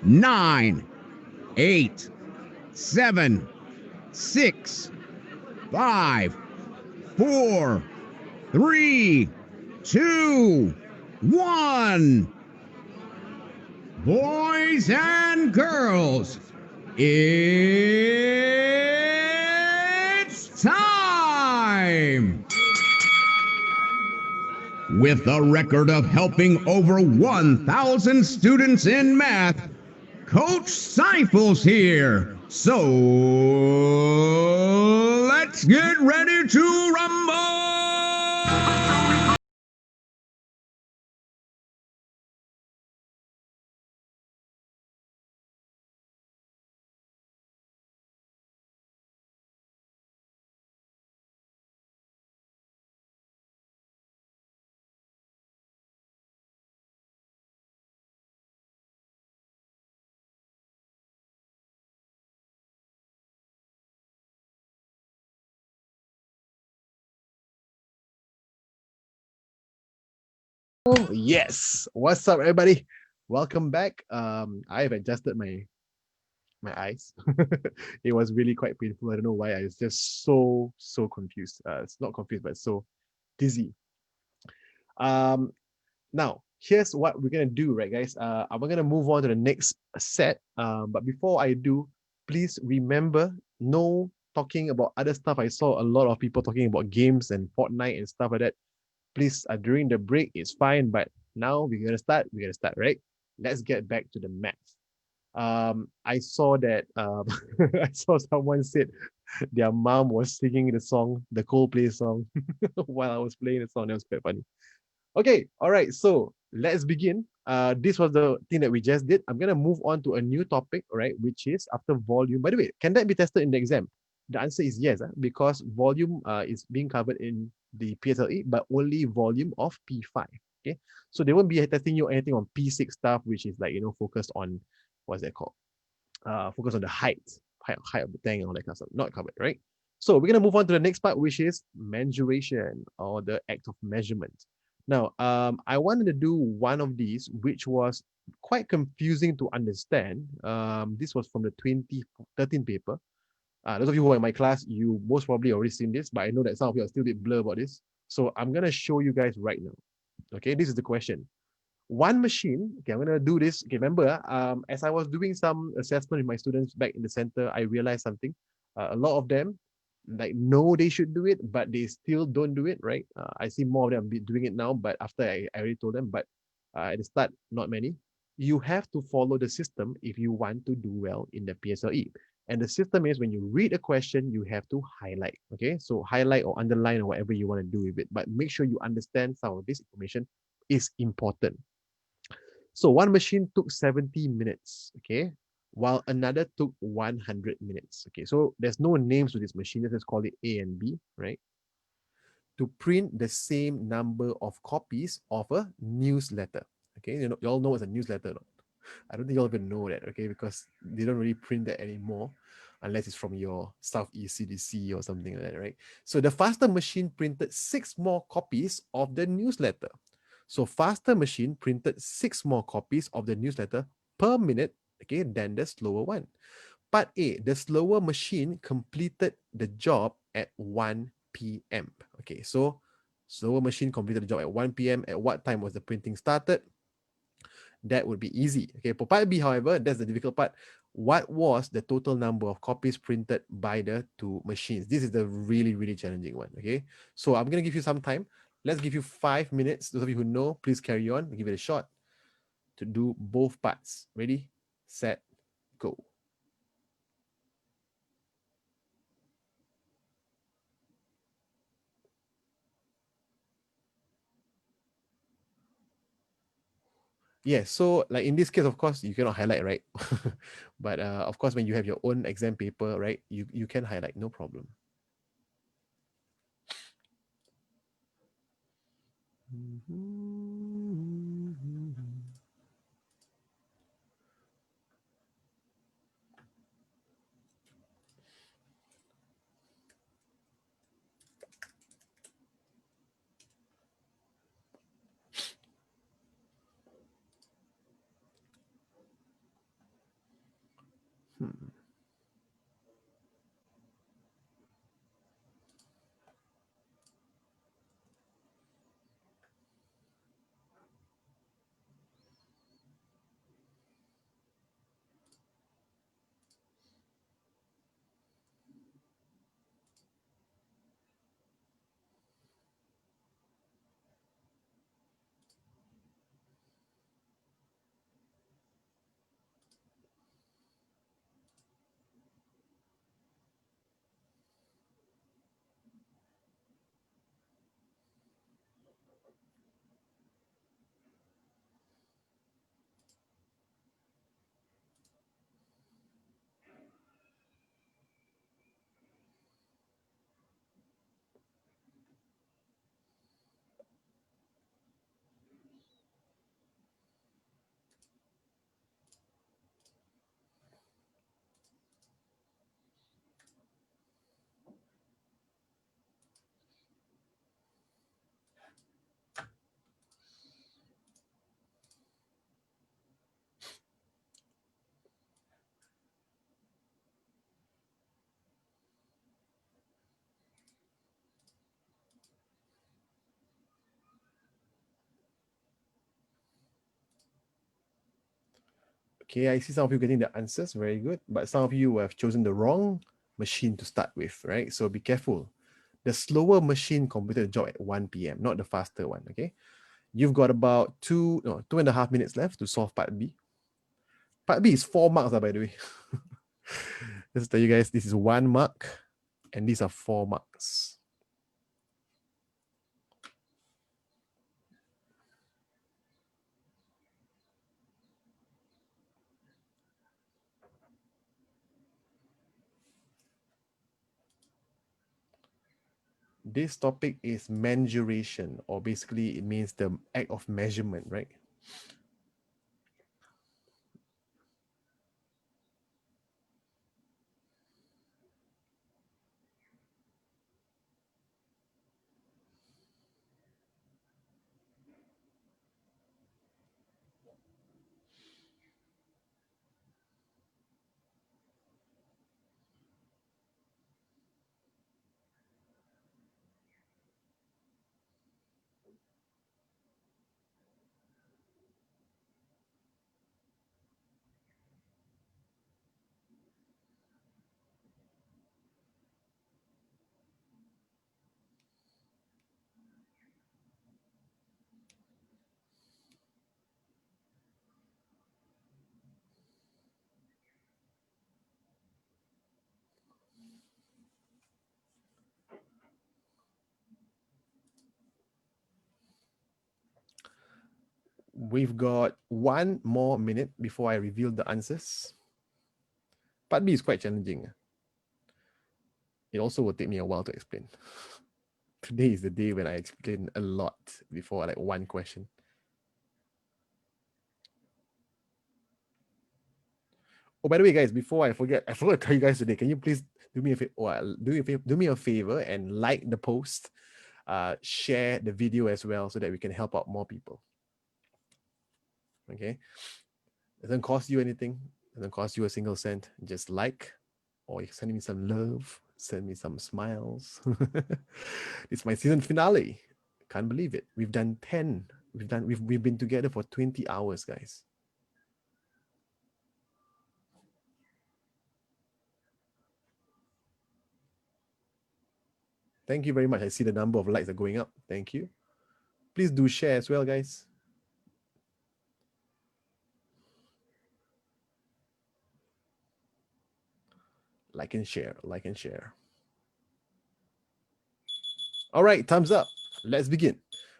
9, 8, 7, 6, 5, 4, 3, 2, 1. Boys and girls, it's time! With a record of helping over 1,000 students in math, Coach Seifels here. So let's get ready to rumble! Yes. What's up, everybody? Welcome back. I've adjusted my eyes. It was really quite painful. I don't know why. I was just so confused. It's not confused, but so dizzy. Um, Now, here's what we're gonna do, right, guys? I'm gonna move on to the next set. But before I do, please remember no talking about other stuff. I saw a lot of people talking about games and Fortnite and stuff like that. Please, during the break, it's fine. But now we're gonna start. Right? Let's get back to the maths. I saw that I saw someone said their mom was singing the song, the Coldplay song, while I was playing the song. That was quite funny. Okay, all right. So let's begin. This was the thing that we just did. I'm gonna move on to a new topic, all right, which is after volume. By the way, can that be tested in the exam? The answer is yes, because volume is being covered in the PSLE, but only volume of P5. Okay, so they won't be testing you anything on P6 stuff, which is like focused on what's that called? Focus on the height of the tank and all that kind of stuff. Not covered, right? So we're gonna move on to the next part, which is mensuration or the act of measurement. Now, I wanted to do one of these, which was quite confusing to understand. This was from the 2013 paper. Those of you who are in my class, you most probably already seen this, but I know that some of you are still a bit blur about this. So I'm gonna show you guys right now. Okay, this is the question. One machine, okay, I'm gonna do this. Okay, remember, as I was doing some assessment with my students back in the center, I realized something. A lot of them like know they should do it, but they still don't do it, right? I see more of them be doing it now, but after I already told them, but at the start, not many. You have to follow the system if you want to do well in the PSLE. And the system is when you read a question, you have to highlight. Okay, so highlight or underline or whatever you want to do with it, but make sure you understand some of this information is important. So one machine took 70 minutes, okay, while another took 100 minutes. Okay, so there's no names to this machine. Let's just call it A and B, right? To print the same number of copies of a newsletter. Okay, you all know what's a newsletter, no? I don't think you'll even know that, okay, because they don't really print that anymore unless it's from your Southeast CDC or something like that, right? So the faster machine printed 6 more copies of the newsletter. So faster machine printed 6 more copies of the newsletter per minute, okay, than the slower one. Part A, the slower machine completed the job at 1 p.m. Okay, so slower machine completed the job at 1 p.m. At what time was the printing started? That would be easy. Okay, for part B, however, that's the difficult part. What was the total number of copies printed by the two machines? This is the really challenging one. Okay, so I'm gonna give you some time. Let's give you 5 minutes. Those of you who know, please carry on. Give it a shot to do both parts. Ready, set, go. Yes, so like in this case, of course, you cannot highlight, right? But of course, when you have your own exam paper, right, you can highlight, no problem. Okay, I see some of you getting the answers. Very good. But some of you have chosen the wrong machine to start with, right? So be careful. The slower machine completed the job at 1 p.m., not the faster one, okay? You've got about 2.5 minutes left to solve part B. Part B is 4 marks, by the way. Just tell you guys, this is 1 mark, and these are 4 marks. This topic is mensuration, or basically it means the act of measurement, right? We've got 1 more minute before I reveal the answers. Part B is quite challenging. It also will take me a while to explain. Today is the day when I explain a lot before like 1 question. Oh, by the way, guys, before I forgot to tell you guys today, can you please do me a favor, do me a favor and like the post, share the video as well, so that we can help out more people. Okay, it doesn't cost you anything. It doesn't cost you a single cent. Just like, or you send me some love, send me some smiles. It's my season finale. Can't believe it. We've done 10. We've been together for 20 hours, guys. Thank you very much. I see the number of likes are going up. Thank you. Please do share as well, guys. Like and share, like and share. All right, thumbs up. Let's begin.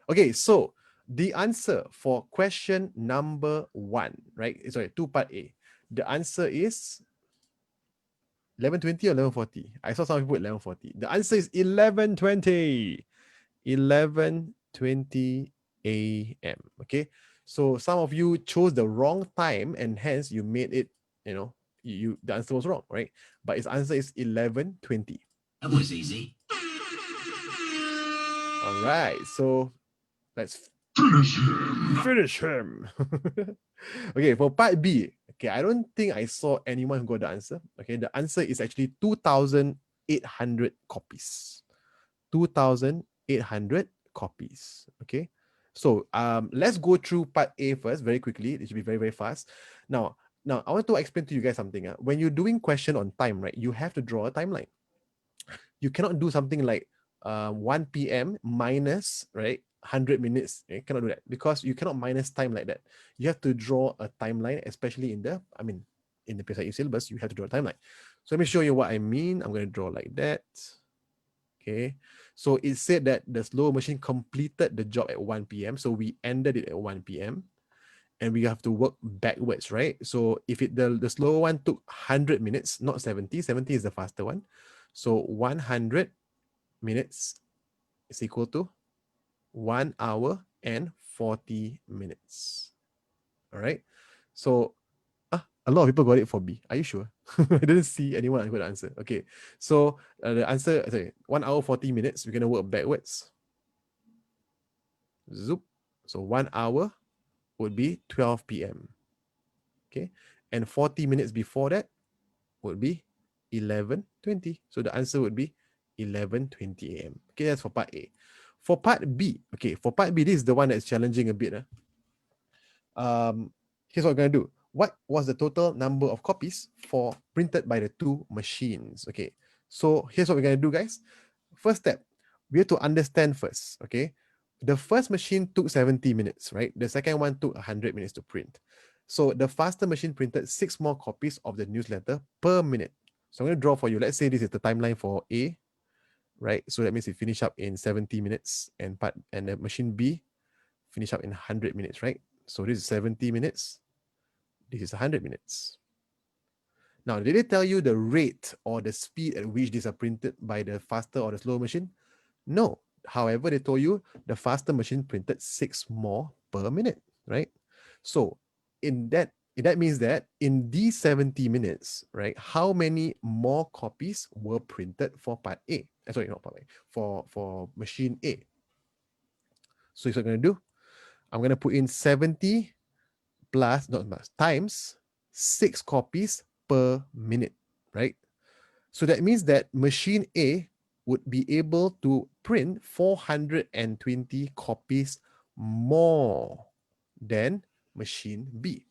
Okay, so the answer for question number 1, right? Sorry, 2 part A. The answer is 11:20 or 11:40. I saw some people put 11:40. The answer is 11:20. 11:20 a.m. Okay, so some of you chose the wrong time, and hence you made it, the answer was wrong, right? But its answer is 11:20. That was easy. All right, so let's Finish him. finish him. Okay, for part B, Okay, I don't think I saw anyone who got the answer. Okay, the answer is actually 2,800 copies. 2,800 copies. Okay, so let's go through part A first very quickly. It should be very, very fast. Now, I want to explain to you guys something. When you're doing question on time, right, you have to draw a timeline. You cannot do something like 1 p.m. minus, right, 100 minutes. You cannot do that because you cannot minus time like that. You have to draw a timeline, especially in the, in the PSLE syllabus, you have to draw a timeline. So let me show you what I mean. I'm going to draw like that. Okay. So it said that the slow machine completed the job at 1 p.m. So we ended it at 1 p.m. and we have to work backwards, right? So if the slower one took 100 minutes, not 70, 70 is the faster one. So 100 minutes is equal to 1 hour and 40 minutes. All right. So a lot of people got it for B. Are you sure? I didn't see anyone who got the answer. Okay. So the answer, sorry, 1 hour, 40 minutes. We're going to work backwards. Zoop. So 1 hour would be 12 p.m. Okay. And 40 minutes before that would be 11:20. So the answer would be 11:20 a.m. Okay, that's for part A. For part B, okay, for part B, this is the one that's challenging a bit. Here's what we're gonna do. What was the total number of copies for printed by the two machines? Okay, so here's what we're gonna do, guys. First step, we have to understand first. Okay, the first machine took 70 minutes, right? The second one took 100 minutes to print. So the faster machine printed 6 more copies of the newsletter per minute. So I'm going to draw for you. Let's say this is the timeline for A, right? So that means it finish up in 70 minutes and the machine B finish up in 100 minutes, right? So this is 70 minutes. This is 100 minutes. Now, did they tell you the rate or the speed at which these are printed by the faster or the slower machine? No. However, they told you the faster machine printed 6 more per minute, right? So that means that in these 70 minutes, right, how many more copies were printed for part A? Sorry, not part A, for machine A. So here's what I'm going to do. I'm going to put in 70 times 6 copies per minute, right? So that means that machine A would be able to print 420 copies more than machine B.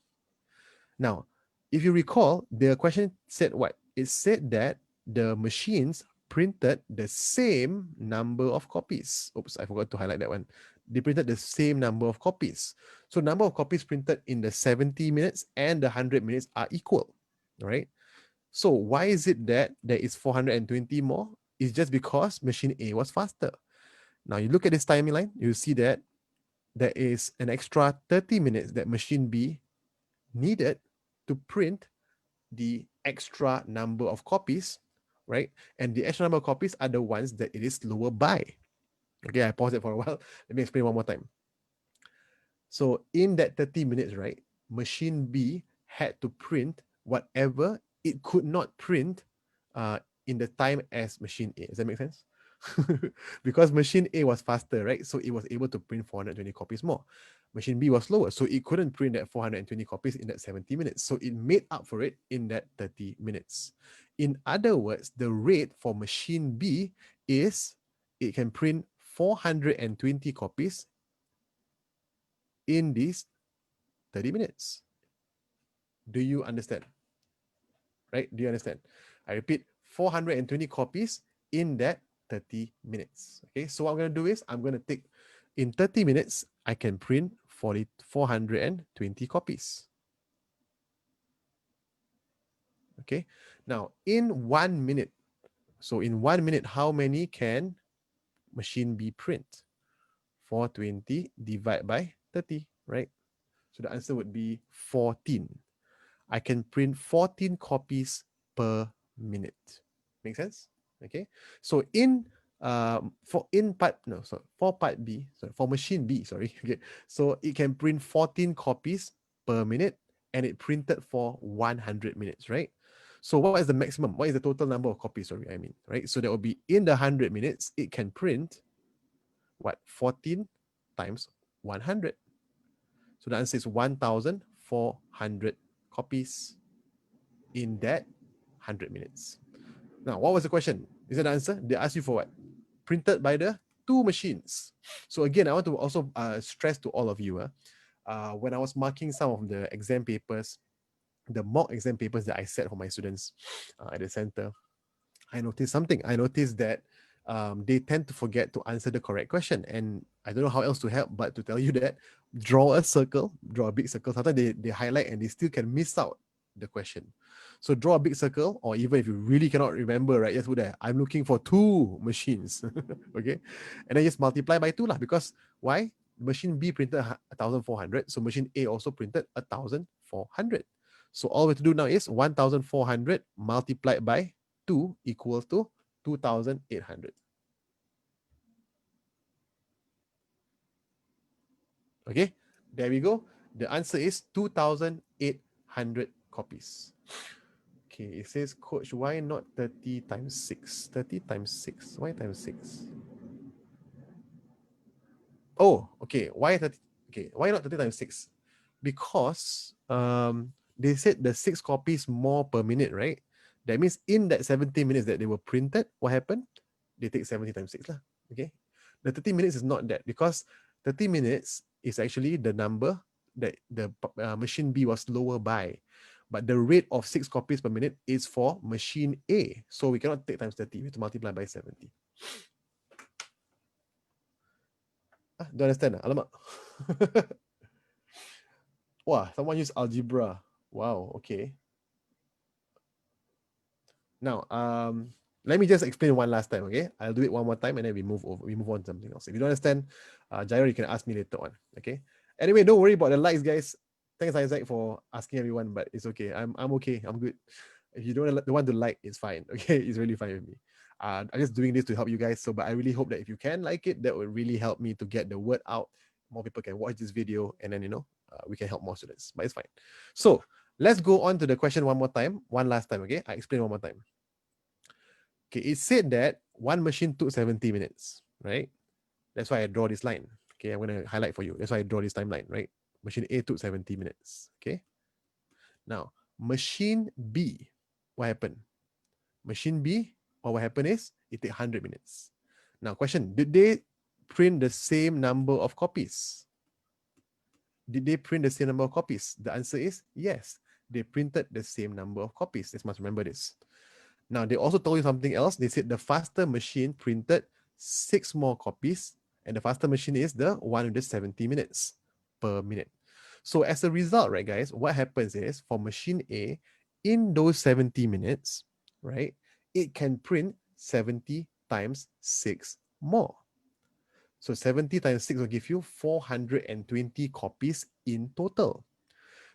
Now, if you recall, the question said what? It said that the machines printed the same number of copies. Oops, I forgot to highlight that one. They printed the same number of copies. So number of copies printed in the 70 minutes and the 100 minutes are equal, right? So why is it that there is 420 more? It's just because machine A was faster. Now you look at this timeline, you see that there is an extra 30 minutes that machine B needed to print the extra number of copies, right? And the extra number of copies are the ones that it is slower by. Okay, I paused it for a while. Let me explain one more time. So in that 30 minutes, right, machine B had to print whatever it could not print in the time as machine A. Does that make sense? Because machine A was faster, right? So it was able to print 420 copies more. Machine B was slower, so it couldn't print that 420 copies in that 70 minutes. So it made up for it in that 30 minutes. In other words, the rate for machine B is it can print 420 copies in these 30 minutes. Do you understand? Right? Do you understand? I repeat, 420 copies in that 30 minutes. Okay, so what I'm going to do is I'm going to take, in 30 minutes, I can print 420 copies. Okay, now in 1 minute, so in 1 minute, how many can machine B print? 420 divided by 30, right? So the answer would be 14. I can print 14 copies per minute. Make sense? Okay. So for part B, for machine B, okay. So it can print 14 copies per minute and it printed for 100 minutes, right? So what is the maximum? What is the total number of copies? Right? So that will be in the 100 minutes, it can print what? 14 times 100. So the answer is 1,400 copies in that 100 minutes. Now, what was the question? Is that the answer? They asked you for what? Printed by the two machines. So again, I want to also stress to all of you, when I was marking some of the exam papers, the mock exam papers that I set for my students at the center, I noticed something. I noticed that they tend to forget to answer the correct question. And I don't know how else to help, but to tell you that draw a circle, draw a big circle. Sometimes they highlight and they still can miss out the question. So draw a big circle, or even if you really cannot remember, right? Just put there, I'm looking for two machines. Okay. And then just multiply by 2 lah, because why? Machine B printed 1,400. So machine A also printed 1,400. So all we have to do now is 1,400 multiplied by 2 equals to 2,800. Okay, there we go. The answer is 2,800 copies. Okay, it says, Coach, why not 30 times 6? 30 times 6. Why times 6? Oh, okay. Why 30? Okay, why not 30 times 6? Because they said the 6 copies more per minute, right? That means in that 70 minutes that they were printed, what happened? They take 70 times 6 lah. Okay. The 30 minutes is not that, because 30 minutes is actually the number that the machine B was lower by. But the rate of 6 copies per minute is for machine A. So we cannot take times 30. We have to multiply by 70. Don't understand? Alamak. Wow, someone used algebra. Wow, okay. Now, let me just explain one last time, okay? I'll do it one more time and then we move on to something else. If you don't understand, Jairo, you can ask me later on, okay? Anyway, don't worry about the likes, guys. Thanks, Isaac, for asking everyone, but it's okay. I'm okay. I'm good. If you don't want to like, it's fine, okay? It's really fine with me. I'm just doing this to help you guys. So, but I really hope that if you can like it, that will really help me to get the word out. More people can watch this video, and then we can help more students. But it's fine. So let's go on to the question one last time. Okay, I explain one more time. Okay, it said that one machine took 70 minutes, right? That's why I draw this line. Okay, I'm going to highlight for you. That's why I draw this timeline, right? Machine A took 70 minutes. Okay. Now, machine B, what happened? Machine B, what happened is it took 100 minutes. Now, question, did they print the same number of copies? Did they print the same number of copies? The answer is yes. They printed the same number of copies. Let's must remember this. Now, they also told you something else. They said the faster machine printed 6 more copies, and the faster machine is the one with the 70 minutes per minute. So as a result, right, guys, what happens is for machine A, in those 70 minutes, right, it can print 70 times 6 more. So 70 times 6 will give you 420 copies in total.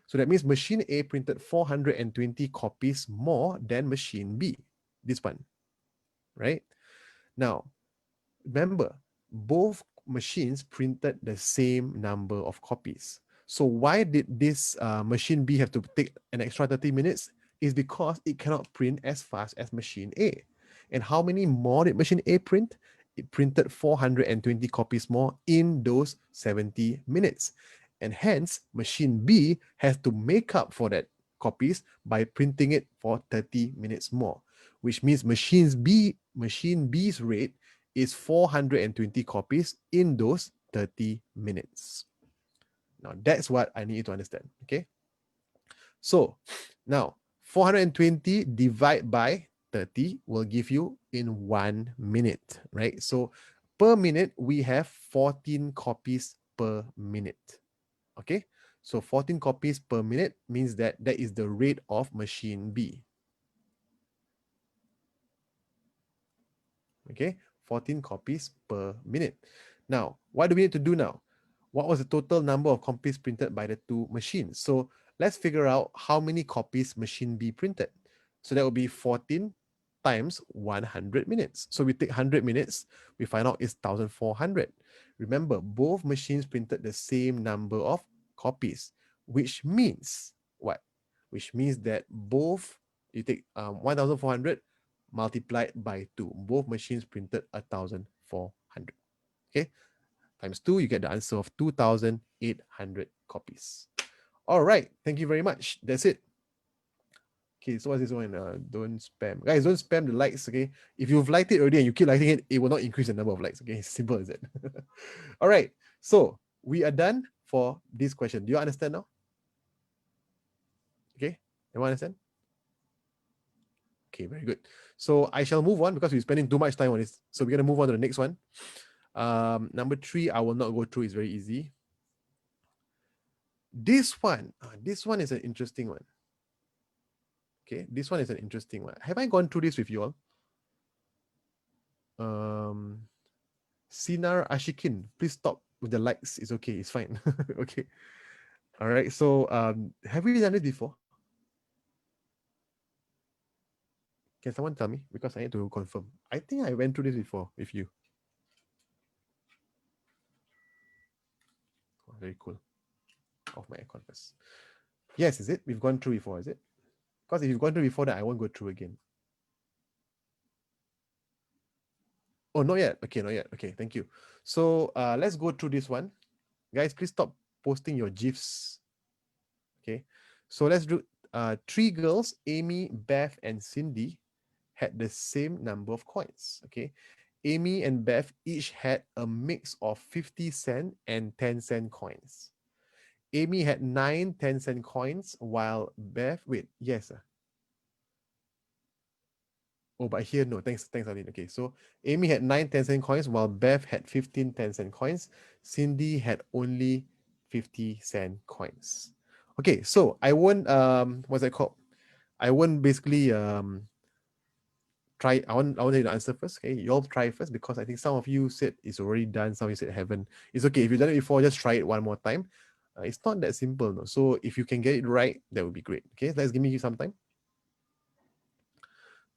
So that means machine A printed 420 copies more than machine B, this one, right? Now, remember, both machines printed the same number of copies. So why did this machine B have to take an extra 30 minutes? Is because it cannot print as fast as machine A. And how many more did machine A print? It printed 420 copies more in those 70 minutes. And hence, machine B has to make up for that copies by printing it for 30 minutes more, which means machine B's rate is 420 copies in those 30 minutes. Now, that's what I need you to understand, okay? So, now, 420 divided by 30 will give you in 1 minute, right? So, per minute, we have 14 copies per minute, okay? So, 14 copies per minute means that that is the rate of machine B. Okay, 14 copies per minute. Now, what do we need to do now? What was the total number of copies printed by the two machines? So let's figure out how many copies machine B printed. So that will be 14 times 100 minutes. So we take 100 minutes, we find out it's 1,400. Remember, both machines printed the same number of copies, which means what? Which means that both, you take 1,400 multiplied by 2. Both machines printed 1,400. Okay, times 2, you get the answer of 2,800 copies. All right, thank you very much. That's it. Okay, so what's this one? Don't spam. Guys, don't spam the likes, okay? If you've liked it already and you keep liking it, it will not increase the number of likes, okay? Simple as that. All right, so we are done for this question. Do you understand now? Okay, everyone understand? Okay, very good. So I shall move on because we're spending too much time on this. So we're gonna move on to the next one. Number 3, I will not go through, it's very easy. This one is an interesting one. Okay, this one is an interesting one. Have I gone through this with you all? Sinar Ashikin, please stop with the likes. It's okay, it's fine. Okay. All right. So have we done it before? Can someone tell me? Because I need to confirm. I think I went through this before with you. Oh, very cool. Off my aircon first. Yes, is it? We've gone through before, is it? Because if you've gone through before that, I won't go through again. Oh, not yet. Okay, not yet. Okay, thank you. So let's go through this one. Guys, please stop posting your GIFs. Okay. So let's do 3 girls, Amy, Beth, and Cindy, had the same number of coins. Okay. Amy and Beth each had a mix of 50-cent and 10-cent coins. Amy had 9 10-cent coins, while Beth, wait, yes. Oh, but here, no, thanks, Aline. Okay, so Amy had 9 10-cent coins, while Beth had 15 10-cent coins. Cindy had only 50-cent coins. Okay, so I won't, what's that called? I won't basically try. I want you to answer first. Okay, you all try first because I think some of you said it's already done. Some of you said haven't. It's okay if you've done it before. Just try it one more time. It's not that simple, no. So if you can get it right, that would be great. Okay, let's give me some time.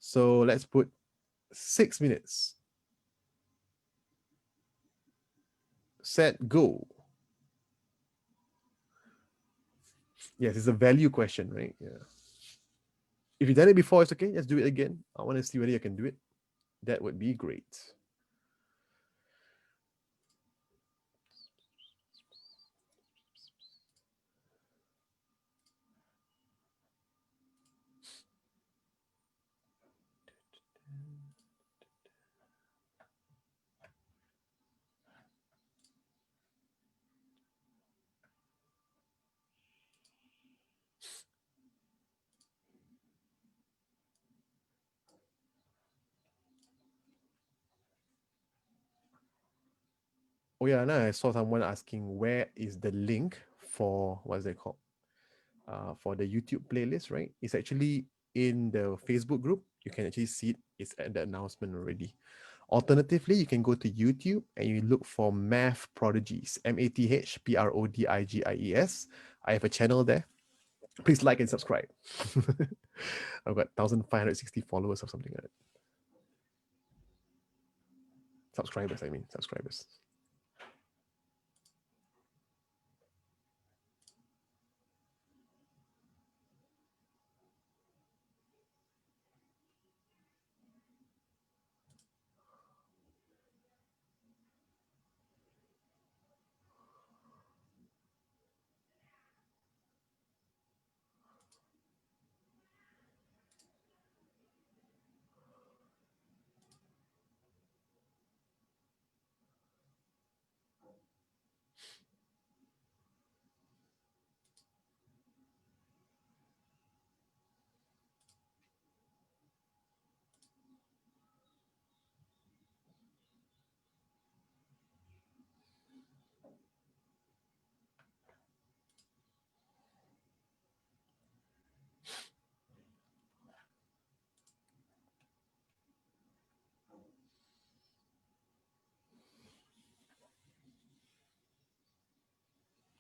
So let's put 6 minutes. Set, go. Yes, it's a value question, right? Yeah. If you've done it before, it's okay. Let's do it again. I want to see whether you can do it. That would be great. Oh yeah, now I saw someone asking where is the link for what's it called? For the YouTube playlist, right? It's actually in the Facebook group. You can actually see it. It's at the announcement already. Alternatively, you can go to YouTube and you look for Math Prodigies, MATHPRODIGIES. I have a channel there. Please like and subscribe. I've got 1,560 followers or something like that. Subscribers, I mean, subscribers.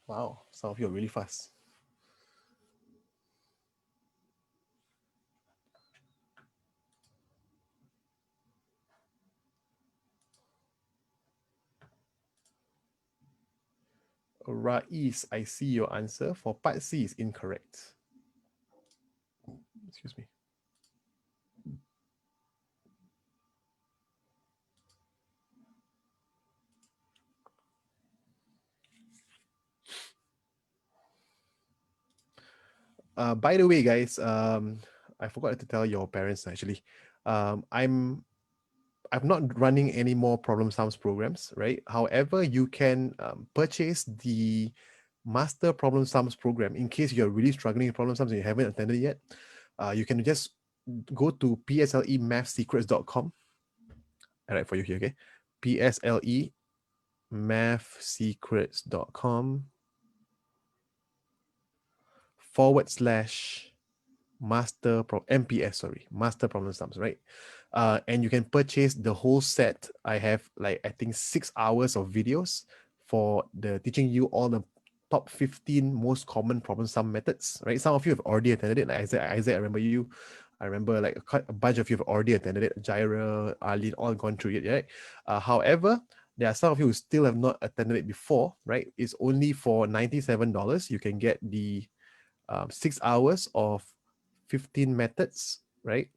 Wow, some of you are really fast. Rais, I see your answer for part C is incorrect. Excuse me. By the way, guys, I forgot to tell your parents actually. I'm not running any more problem sums programs, right? However, you can purchase the master problem sums program in case you're really struggling with problem sums and you haven't attended it yet. You can just go to pslemathsecrets.com. I write for you here, okay? pslemathsecrets.com / master problem sums, right? And you can purchase the whole set. I have like I think 6 hours of videos for the teaching you all the top 15 most common problem sum methods, right? Some of you have already attended it. Like Isaac, I remember you. I remember like a bunch of you have already attended it. Jaira, Arlene, all gone through it, right? However, there are some of you who still have not attended it before, right? It's only for $97. You can get the 6 hours of 15 methods, right?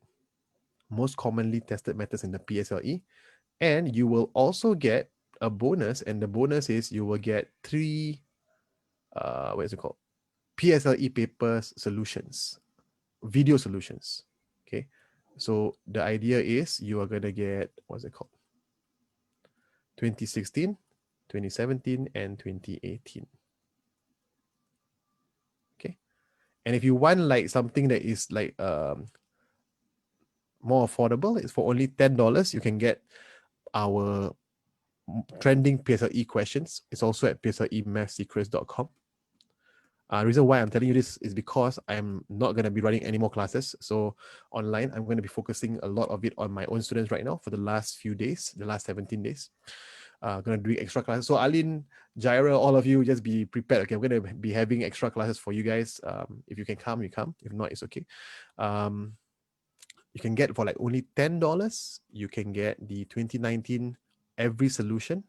Most commonly tested methods in the PSLE. And you will also get a bonus, and the bonus is you will get 3 what is it called? PSLE papers solutions, video solutions. Okay. So the idea is you are gonna get, what's it called? 2016, 2017, and 2018. Okay. And if you want like something that is like more affordable, it's for only $10. You can get our trending PSLE questions. It's also at pslemathsecrets.com. Reason why I'm telling you this is because I'm not going to be running any more classes. So online, I'm going to be focusing a lot of it on my own students right now for the last few days, the last 17 days. Going to do extra classes. So Aline, Jaira, all of you, just be prepared. Okay, I'm going to be having extra classes for you guys. If you can come, you come. If not, it's okay. You can get for like only $10. You can get the 2019 every solution.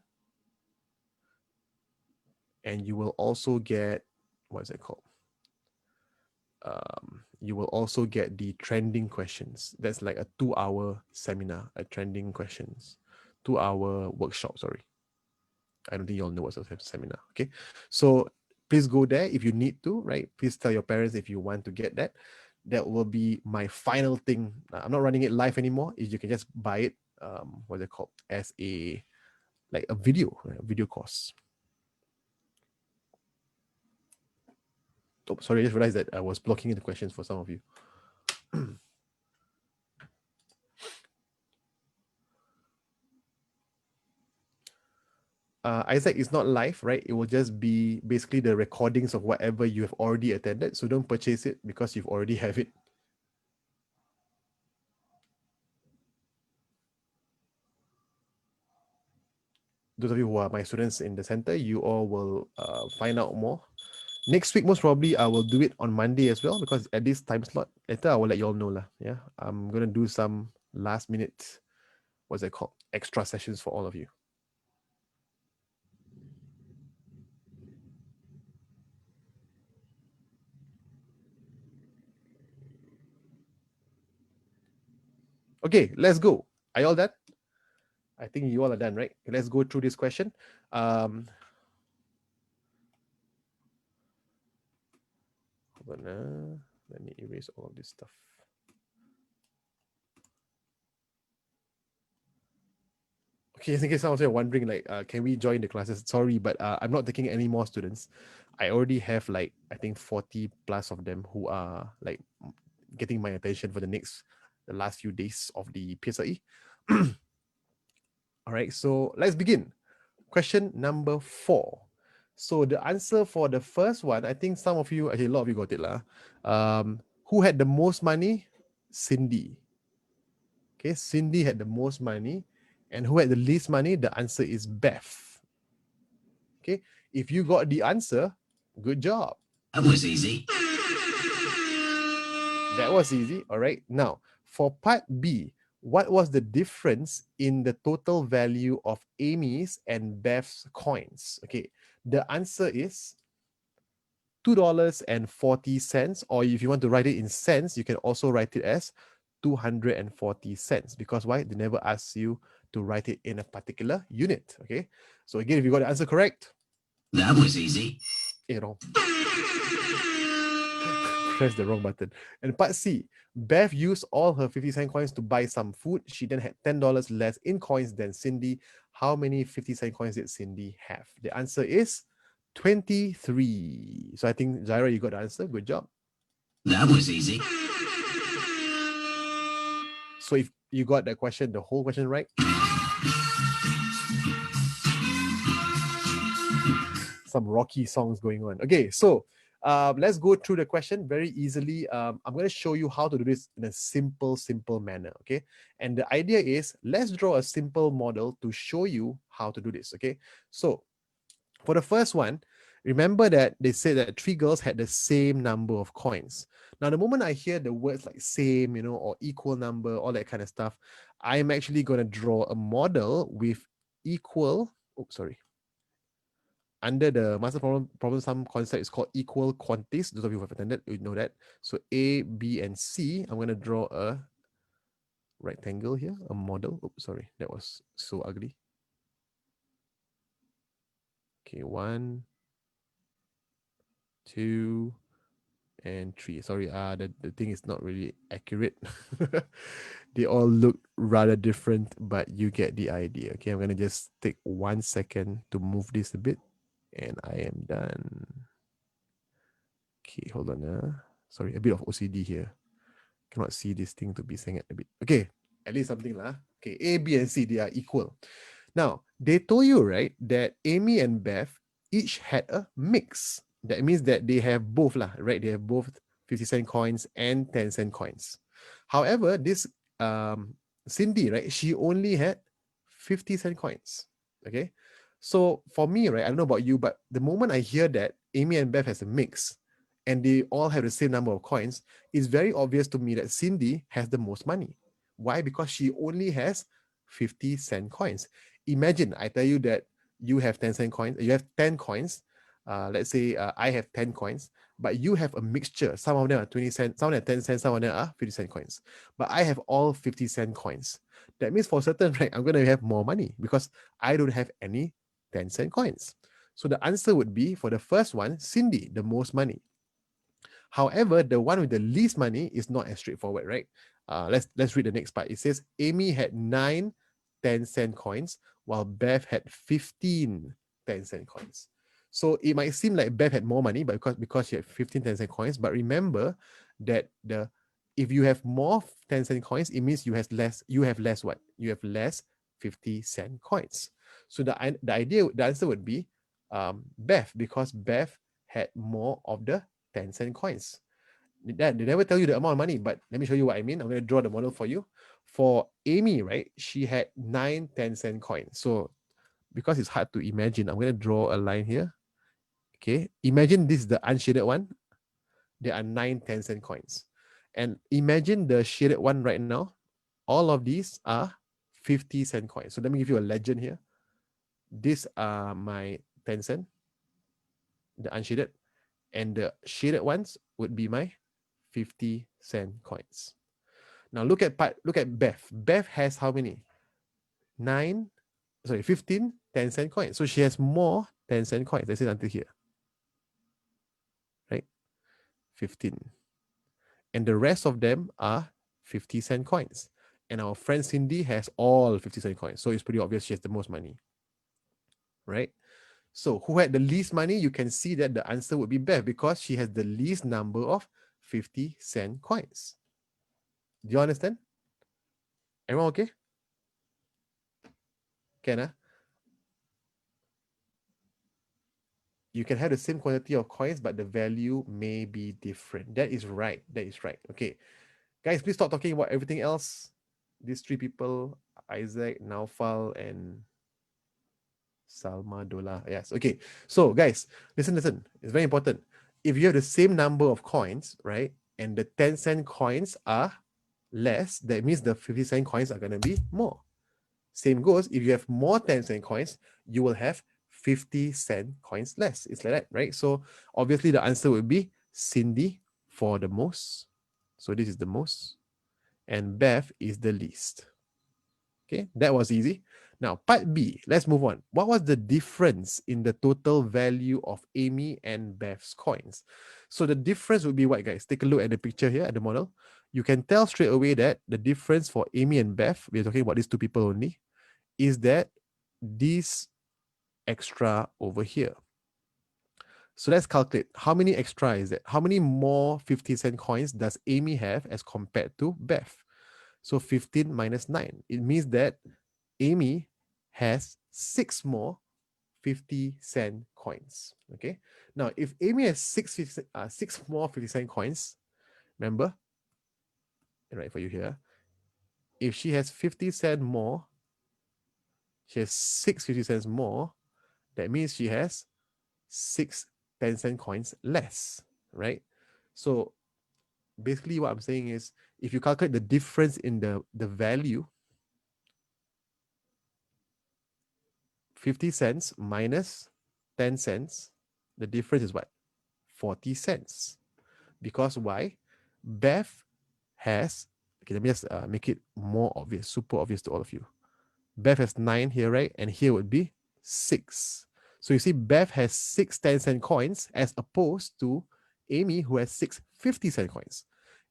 And you will also get, what is it called? You will also get the trending questions. That's like a 2-hour seminar, a trending questions, 2-hour workshop, sorry. I don't think you all know what's a seminar, okay? So please go there if you need to, right? Please tell your parents if you want to get that. That will be my final thing. I'm not running it live anymore. You can just buy it, what's it called? As a video course. Oh, sorry, I just realized that I was blocking the questions for some of you. Isaac is not live, right? It will just be basically the recordings of whatever you have already attended. So don't purchase it because you've already have it. Those of you who are my students in the center, you all will find out more. Next week, most probably, I will do it on Monday as well because at this time slot, later I will let you all know. Yeah, I'm going to do some last minute, what's it called? Extra sessions for all of you. Okay, let's go. Are you all done? I think you all are done, right? Let's go through this question. Hold on, let me erase all of this stuff. Okay, in case some of you are wondering, like, can we join the classes? Sorry, but I'm not taking any more students. I already have like, I think 40 plus of them who are like getting my attention for the last few days of the PSLE. All right, so let's begin. Question number 4. So the answer for the first one, I think some of you, actually a lot of you got it lah. Who had the most money? Cindy. Okay, Cindy had the most money. And who had the least money? The answer is Beth. Okay, if you got the answer, good job. That was easy. That was easy. All right. Now, for part B, what was the difference in the total value of Amy's and Beth's coins? Okay, the answer is $2.40, or if you want to write it in cents, you can also write it as 240 cents. Because why? They never ask you to write it in a particular unit. Okay, so again, if you got the answer correct, That was easy. you know. pressed the wrong button. And part C, Bev used all her 50-cent coins to buy some food. She then had $10 less in coins than Cindy. How many 50-cent coins did Cindy have? The answer is 23. So I think, Jaira, you got the answer. Good job. That was easy. So if you got the question, the whole question right, some rocky songs going on. Okay, so let's go through the question very easily. I'm going to show you how to do this in a simple manner. Okay, and the idea is let's draw a simple model to show you how to do this. Okay, so for the first one, remember that they said that 3 girls had the same number of coins. Now, the moment I hear the words like same, or equal number, all that kind of stuff, I'm actually going to draw a model with equal, under the master problem sum concept, is called equal quantities. Those of you who have attended, you know that. So A, B, and C, I'm going to draw a rectangle here, a model. Oops, sorry, that was so ugly. Okay, 1, 2, and 3. Sorry, the thing is not really accurate. They all look rather different, but you get the idea. Okay, I'm gonna just take 1 second to move this a bit, and I am done. Okay, hold on. Sorry, a bit of OCD here. Cannot see this thing to be saying it a bit. Okay, at least something lah. Okay, A, B, and C, they are equal. Now, they told you, right, that Amy and Beth each had a mix. That means that they have both, right? They have both 50-cent coins and 10-cent coins. However, this Cindy, right, she only had 50-cent coins. Okay. So for me, right, I don't know about you, but the moment I hear that Amy and Beth has a mix and they all have the same number of coins, it's very obvious to me that Cindy has the most money. Why? Because she only has 50-cent coins. Imagine I tell you that you have 10-cent coins, you have 10 coins. Let's say I have 10 coins, but you have a mixture. Some of them are 20 cents, some of them are 10 cents, some of them are 50-cent coins. But I have all 50-cent coins. That means for certain, right, I'm going to have more money because I don't have any 10-cent coins. So the answer would be, for the first one, Cindy, the most money. However, the one with the least money is not as straightforward, right? Let's read the next part. It says Amy had 9 10-cent coins, while Bev had 15 10-cent coins. So it might seem like Bev had more money, but because she had 15 10-cent coins. But remember that if you have more 10-cent coins, it means you have less. You have less what? You have less 50-cent coins. So the answer would be Bev, because Bev had more of the 10-cent coins. They never tell you the amount of money, but let me show you what I mean. I'm going to draw the model for you. For Amy, right, she had 9 10-cent coins. So because it's hard to imagine, I'm going to draw a line here. Okay, imagine this is the unshaded one. There are 9 10-cent coins. And imagine the shaded one right now. All of these are 50-cent coins. So let me give you a legend here. These are my 10 cent, the unshaded, and the shaded ones would be my 50-cent coins. Now look at Beth. Beth has how many? 15 10-cent coins. So she has more 10-cent coins. Let's say until here. Right? 15. And the rest of them are 50-cent coins. And our friend Cindy has all 50-cent coins. So it's pretty obvious she has the most money. Right? So who had the least money? You can see that the answer would be Beth, because she has the least number of 50-cent coins. Do you understand? Everyone okay? Can you can have the same quantity of coins, but the value may be different. That is right. Okay. Guys, please stop talking about everything else. These 3 people, Isaac, Naufal, and Salma Dola. Yes. Okay. So guys, listen. It's very important. If you have the same number of coins, right, and the 10-cent coins are less, that means the 50-cent coins are going to be more. Same goes, if you have more 10-cent coins, you will have 50-cent coins less. It's like that, right? So obviously the answer would be Cindy for the most. So this is the most. And Beth is the least. Okay, that was easy. Now, part B, let's move on. What was the difference in the total value of Amy and Beth's coins? So the difference would be what, guys? Take a look at the picture here at the model. You can tell straight away that the difference for Amy and Beth, we're talking about these two people only, is that this extra over here. So let's calculate how many extra is it? How many more 50-cent coins does Amy have as compared to Beth? So 15 minus 9. It means that Amy has 6 more 50-cent coins. Okay. Now, if Amy has 6 more 50-cent coins, remember, I write for you here. If she has 50 cents more, she has 6 50 cents more, that means she has 6 10-cent coins less, right? So basically what I'm saying is, if you calculate the difference in the value, 50 cents minus 10 cents, the difference is what? 40 cents. Because why? Beth has, okay, let me just make it more obvious, super obvious to all of you. Beth has 9 here, right? And here would be 6. So you see, Beth has 6 10-cent coins as opposed to Amy, who has 6 50-cent coins.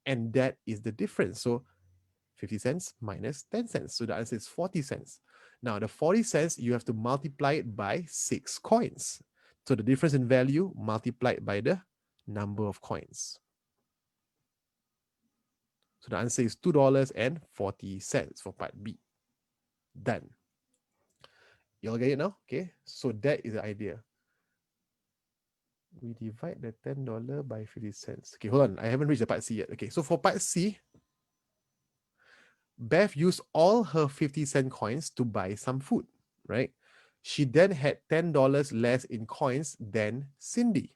And that is the difference. So 50 cents minus 10 cents. So the answer is 40 cents. Now, the 40 cents, you have to multiply it by 6 coins. So the difference in value multiplied by the number of coins. So the answer is $2.40 for part B. Done. You all get it now? Okay. So that is the idea. We divide the $10 by 50 cents. Okay, hold on. I haven't reached the part C yet. Okay, so for part C, Beth used all her 50-cent coins to buy some food, right? She then had $10 less in coins than Cindy.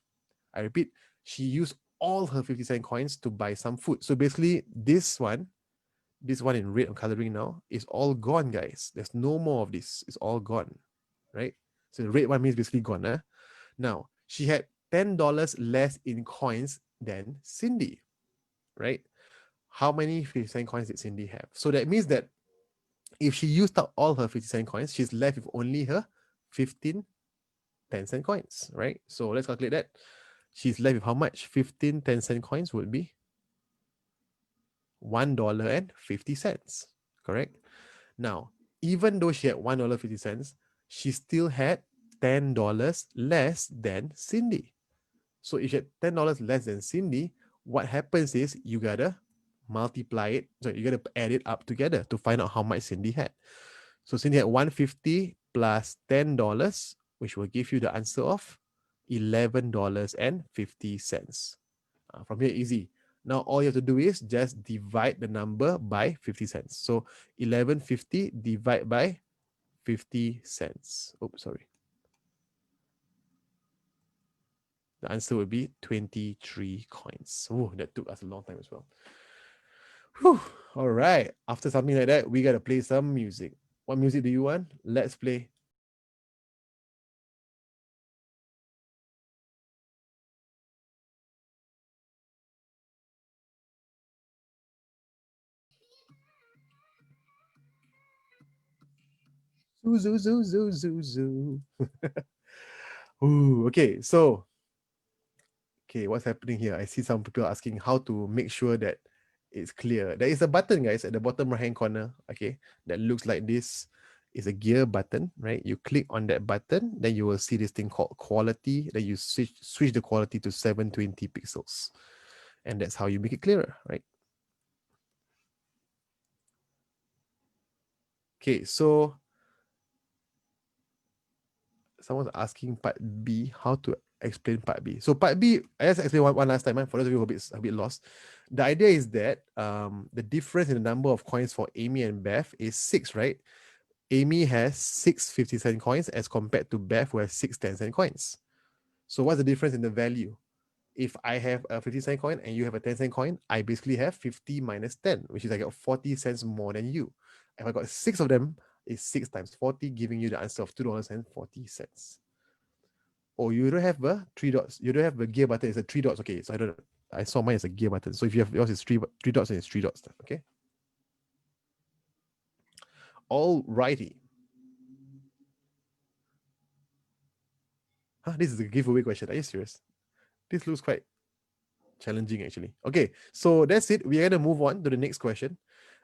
I repeat, she used all her 50-cent coins to buy some food. So basically, this one in red I'm coloring now, is all gone, guys. There's no more of this. It's all gone, right? So the red one means basically gone. Huh? Now, she had $10 less in coins than Cindy, right? How many 50-cent coins did Cindy have? So that means that if she used up all her 50-cent coins, she's left with only her 15 10-cent coins, right? So let's calculate that. She's left with how much? 15 10-cent coins would be $1.50, correct? Now, even though she had $1.50, she still had $10 less than Cindy. So if you had $10 less than Cindy, what happens is you gotta multiply it. So you gotta add it up together to find out how much Cindy had. So Cindy had $150 plus $10, which will give you the answer of $11.50. From here, easy. Now all you have to do is just divide the number by 50 cents. So 1150 divided by 50 cents. Oh, sorry. The answer would be 23 coins. Oh, that took us a long time as well. Whew. All right. After something like that, we got to play some music. What music do you want? Let's play. Zoo, zoo, zoo, zoo, zoo, zoo. Ooh, okay, so what's happening here? I see some people asking how to make sure that it's clear. There is a button, guys, at the bottom right hand corner, okay, that looks like this. Is a gear button, right? You click on that button, then you will see this thing called quality. Then you switch the quality to 720 pixels, and that's how you make it clearer, right? Okay, so someone's asking part B, how to explain part B. So part B, I just explain one last time, for those of you who are a bit lost. The idea is that the difference in the number of coins for Amy and Beth is 6, right? Amy has 6 50-cent coins as compared to Beth, who has 6 10-cent coins. So what's the difference in the value? If I have a 50-cent coin and you have a 10-cent coin, I basically have 50 minus 10, which is I got 40 cents more than you. If I got 6 of them, it's 6 times 40, giving you the answer of $2.40. Oh, you don't have a 3 dots. You don't have a gear button. It's a 3 dots. Okay, so I saw mine as a gear button. So if you have yours, it's three dots, and it's 3 dots. Okay. All righty. This is a giveaway question. Are you serious? This looks quite challenging actually. Okay, so that's it. We're gonna move on to the next question.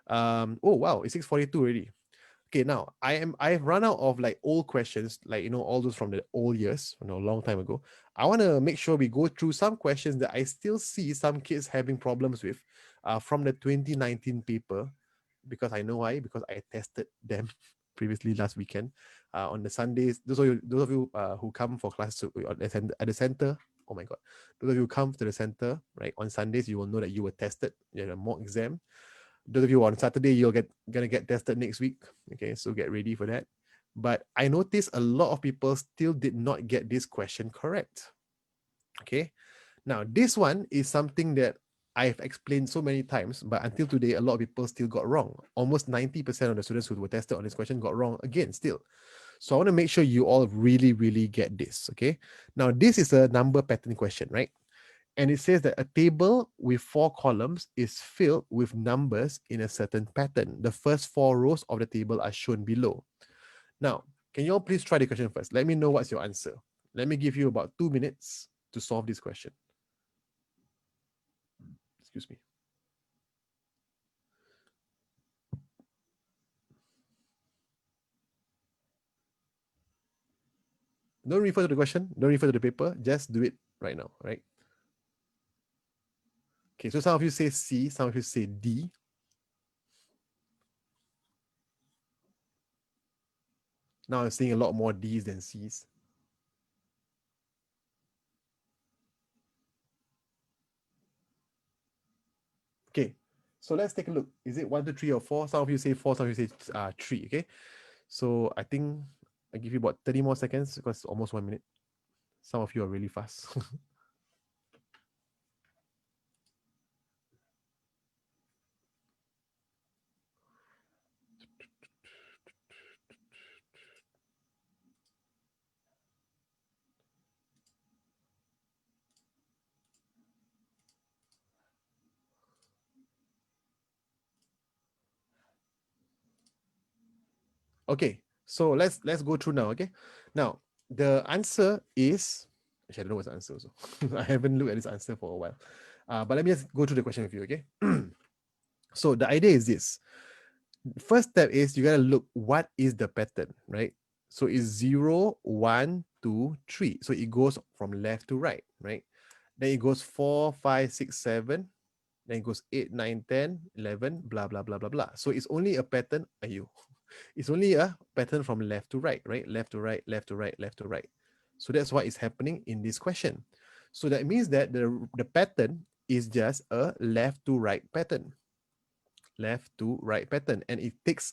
Oh wow, it's 6:42 already. Okay, now I've run out of like old questions, like all those from the old years, a long time ago. I want to make sure we go through some questions that I still see some kids having problems with, from the 2019 paper, because I know why, because I tested them previously last weekend, on the Sundays. Those of you who come for class at the center. Oh my god, those of you who come to the center, right, on Sundays, you will know that you were tested in a mock exam. Those of you on Saturday, you're gonna get tested next week. Okay, so get ready for that. But I noticed a lot of people still did not get this question correct. Okay, now this one is something that I've explained so many times, but until today, a lot of people still got wrong. Almost 90% of the students who were tested on this question got wrong again still. So I want to make sure you all really, really get this. Okay, now this is a number pattern question, right? And it says that a table with 4 columns is filled with numbers in a certain pattern. The first 4 rows of the table are shown below. Now, can you all please try the question first? Let me know what's your answer. Let me give you about 2 minutes to solve this question. Excuse me. Don't refer to the question. Don't refer to the paper. Just do it right now, right? Okay, so some of you say C, some of you say D. Now I'm seeing a lot more D's than C's. Okay, so let's take a look. Is it 1, 2, 3, or 4? Some of you say 4, some of you say 3. Okay, so I think I give you about 30 more seconds because it's almost 1 minute. Some of you are really fast. Okay, so let's go through now. Okay, now the answer is, actually I don't know what's the answer also. I haven't looked at this answer for a while, but let me just go through the question with you. Okay, so the idea is this. First step is you gotta look what is the pattern, right? So it's 0, 1, 2, 3. So it goes from left to right, right? Then it goes 4, 5, 6, 7. Then it goes 8, 9, 10, 11, blah, blah, blah, blah, blah. So it's only a pattern. It's only a pattern from left to right, right? Left to right, left to right, left to right. So that's what is happening in this question. So that means that the pattern is just a left to right pattern. Left to right pattern. And it takes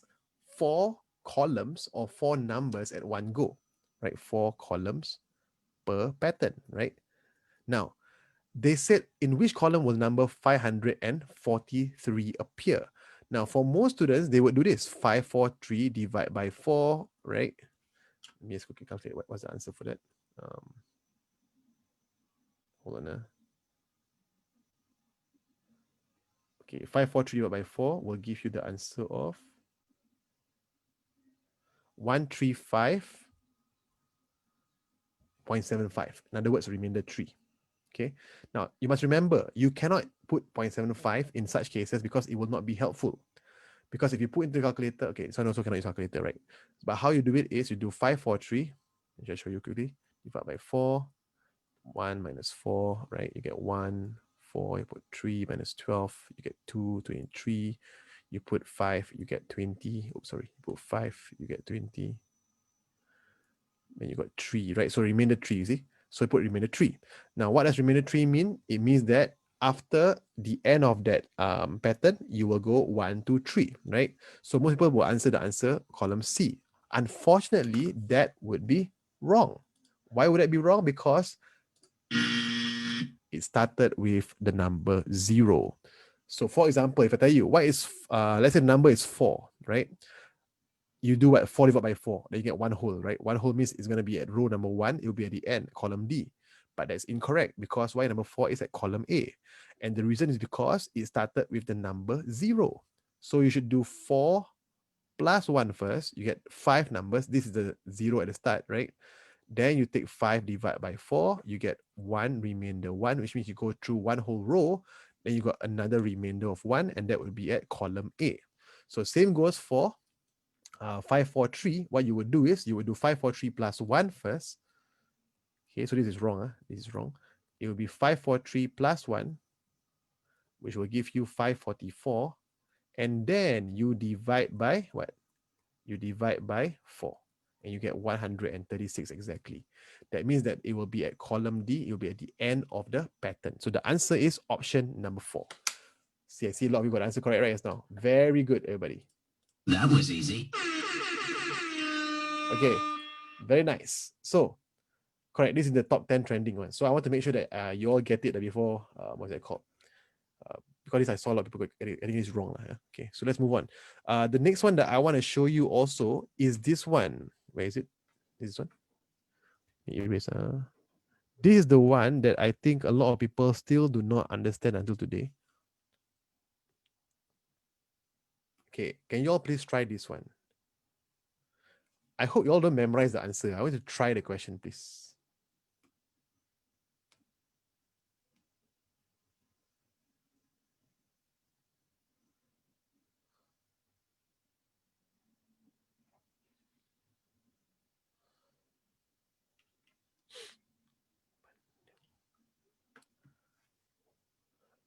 4 columns or 4 numbers at one go, right? 4 columns per pattern, right? Now, they said in which column will number 543 appear? Now, for most students, they would do this. 543 divide by 4, right? Let me just quickly calculate what's the answer for that. Hold on. Okay, 543 divided by 4 will give you the answer of 135.75. In other words, remainder 3. Okay. Now, you must remember, you cannot put 0.75 in such cases because it will not be helpful. Because if you put into the calculator, okay, so I also cannot use calculator, right? But how you do it is you do 543. I'll just show you quickly. Divide by 4. 1 minus 4, right? You get 1, 4, you put 3 minus 12, you get 2, 23. You put 5, you get 20. Oops, sorry. You put 5, you get 20. Then you got 3, right? So remainder 3, you see? So I put remainder 3. Now, what does remainder 3 mean? It means that after the end of that pattern, you will go 1, 2, 3, right? So most people will answer the answer column C. Unfortunately, that would be wrong. Why would that be wrong? Because it started with the number 0. So for example, if I tell you, what is, let's say the number is 4, right? You do what? 4 divided by 4. Then you get 1 whole, right? 1 whole means it's going to be at row number 1. It will be at the end, column D. But that's incorrect because why number 4 is at column A. And the reason is because it started with the number 0. So you should do 4 plus 1 first. You get 5 numbers. This is the 0 at the start, right? Then you take 5 divided by 4, you get 1 remainder 1, which means you go through one whole row, then you got another remainder of 1, and that would be at column A. So same goes for 543. What you would do is you would do 543 plus 1 first. Okay, so this is wrong. This is wrong. It will be 543 plus 1, which will give you 544. And then you divide by what? You divide by 4. And you get 136 exactly. That means that it will be at column D. It will be at the end of the pattern. So the answer is option number 4. See, I see a lot of people got the answer correct right just now. Very good, everybody. That was easy. Okay, very nice. So, correct, this is the top 10 trending one. So I want to make sure that you all get it before, what's that called? Because this I saw a lot of people getting this wrong. Okay, so let's move on. The next one that I want to show you also is this one. Where is it? This one? Erase. This is the one that I think a lot of people still do not understand until today. Okay, can you all please try this one? I hope you all don't memorize the answer. I want to try the question, please.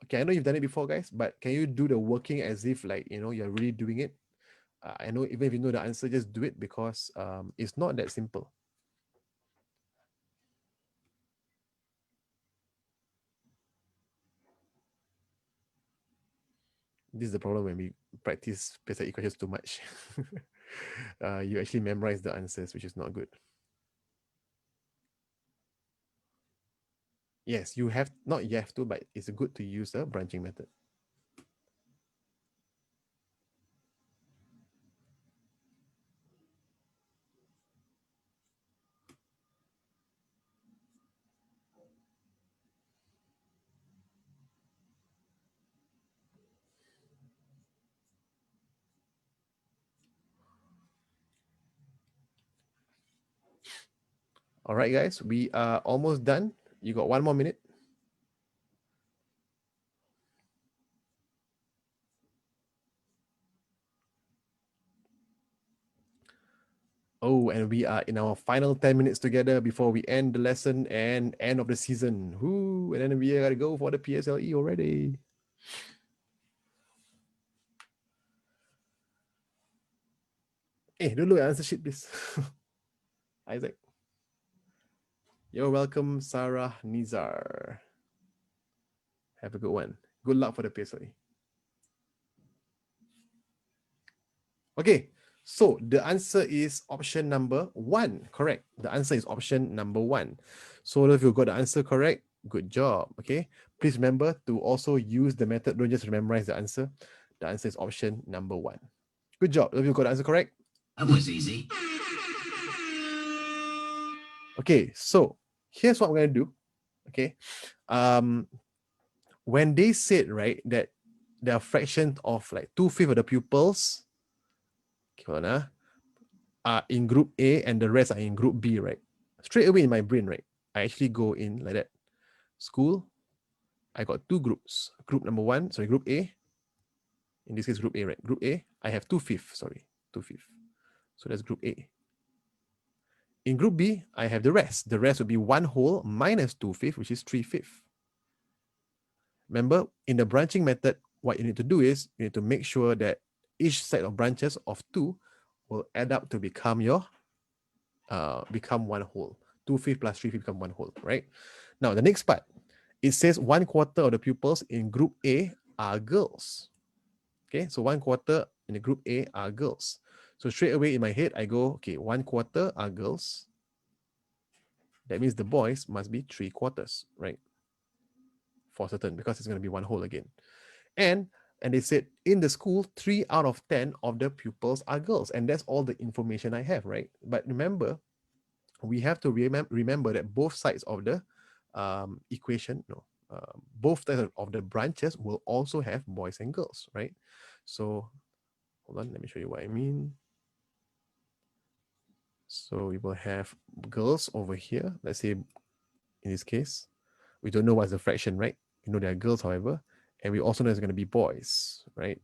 Okay, I know you've done it before, guys, but can you do the working as if like, you're really doing it? I know even if you know the answer, just do it because it's not that simple. This is the problem when we practice PSLE questions too much. You actually memorize the answers, which is not good. Yes, you have to, but it's good to use the branching method. All right, guys, we are almost done. You got 1 more minute. Oh, and we are in our final 10 minutes together before we end the lesson and end of the season. Whoo, and then we gotta go for the PSLE already. Hey, don't look at answer sheet, please. Isaac. You're welcome, Sarah Nizar. Have a good one. Good luck for the PSLE. Okay, so the answer is option number 1. Correct. The answer is option number 1. So if you got the answer correct, good job. Okay, please remember to also use the method. Don't just memorize the answer. The answer is option number 1. Good job. If you got the answer correct. That was easy. Okay, so here's what I'm going to do. Okay, when they said, right, that there are fractions of like 2/5 of the pupils, are in group A and the rest are in group B, right? Straight away in my brain, right, I actually go in like that. School, I got 2 groups. Group number 1, sorry, group A. In this case, group A, right? Group A, I have 2/5, sorry, 2/5. So that's group A. In group B, I have the rest. The rest would be 1 whole minus 2/5, which is 3/5. Remember, in the branching method, what you need to do is you need to make sure that each set of branches of 2 will add up to become your become 1 whole. 2/5 plus 3/5 become 1 whole, right? Now the next part, it says 1/4 of the pupils in group A are girls. Okay, so 1/4 in the group A are girls. So straight away in my head, I go, okay, 1/4 are girls. That means the boys must be 3/4, right? For certain, because it's going to be 1 whole again. And they said in the school, 3 out of 10 of the pupils are girls. And that's all the information I have, right? But remember, we have to remember that both sides of the equation, both sides of the branches will also have boys and girls, right? So hold on, let me show you what I mean. So we will have girls over here. Let's say in this case, we don't know what's the fraction, right? We know there are girls, however, and we also know there's going to be boys, right?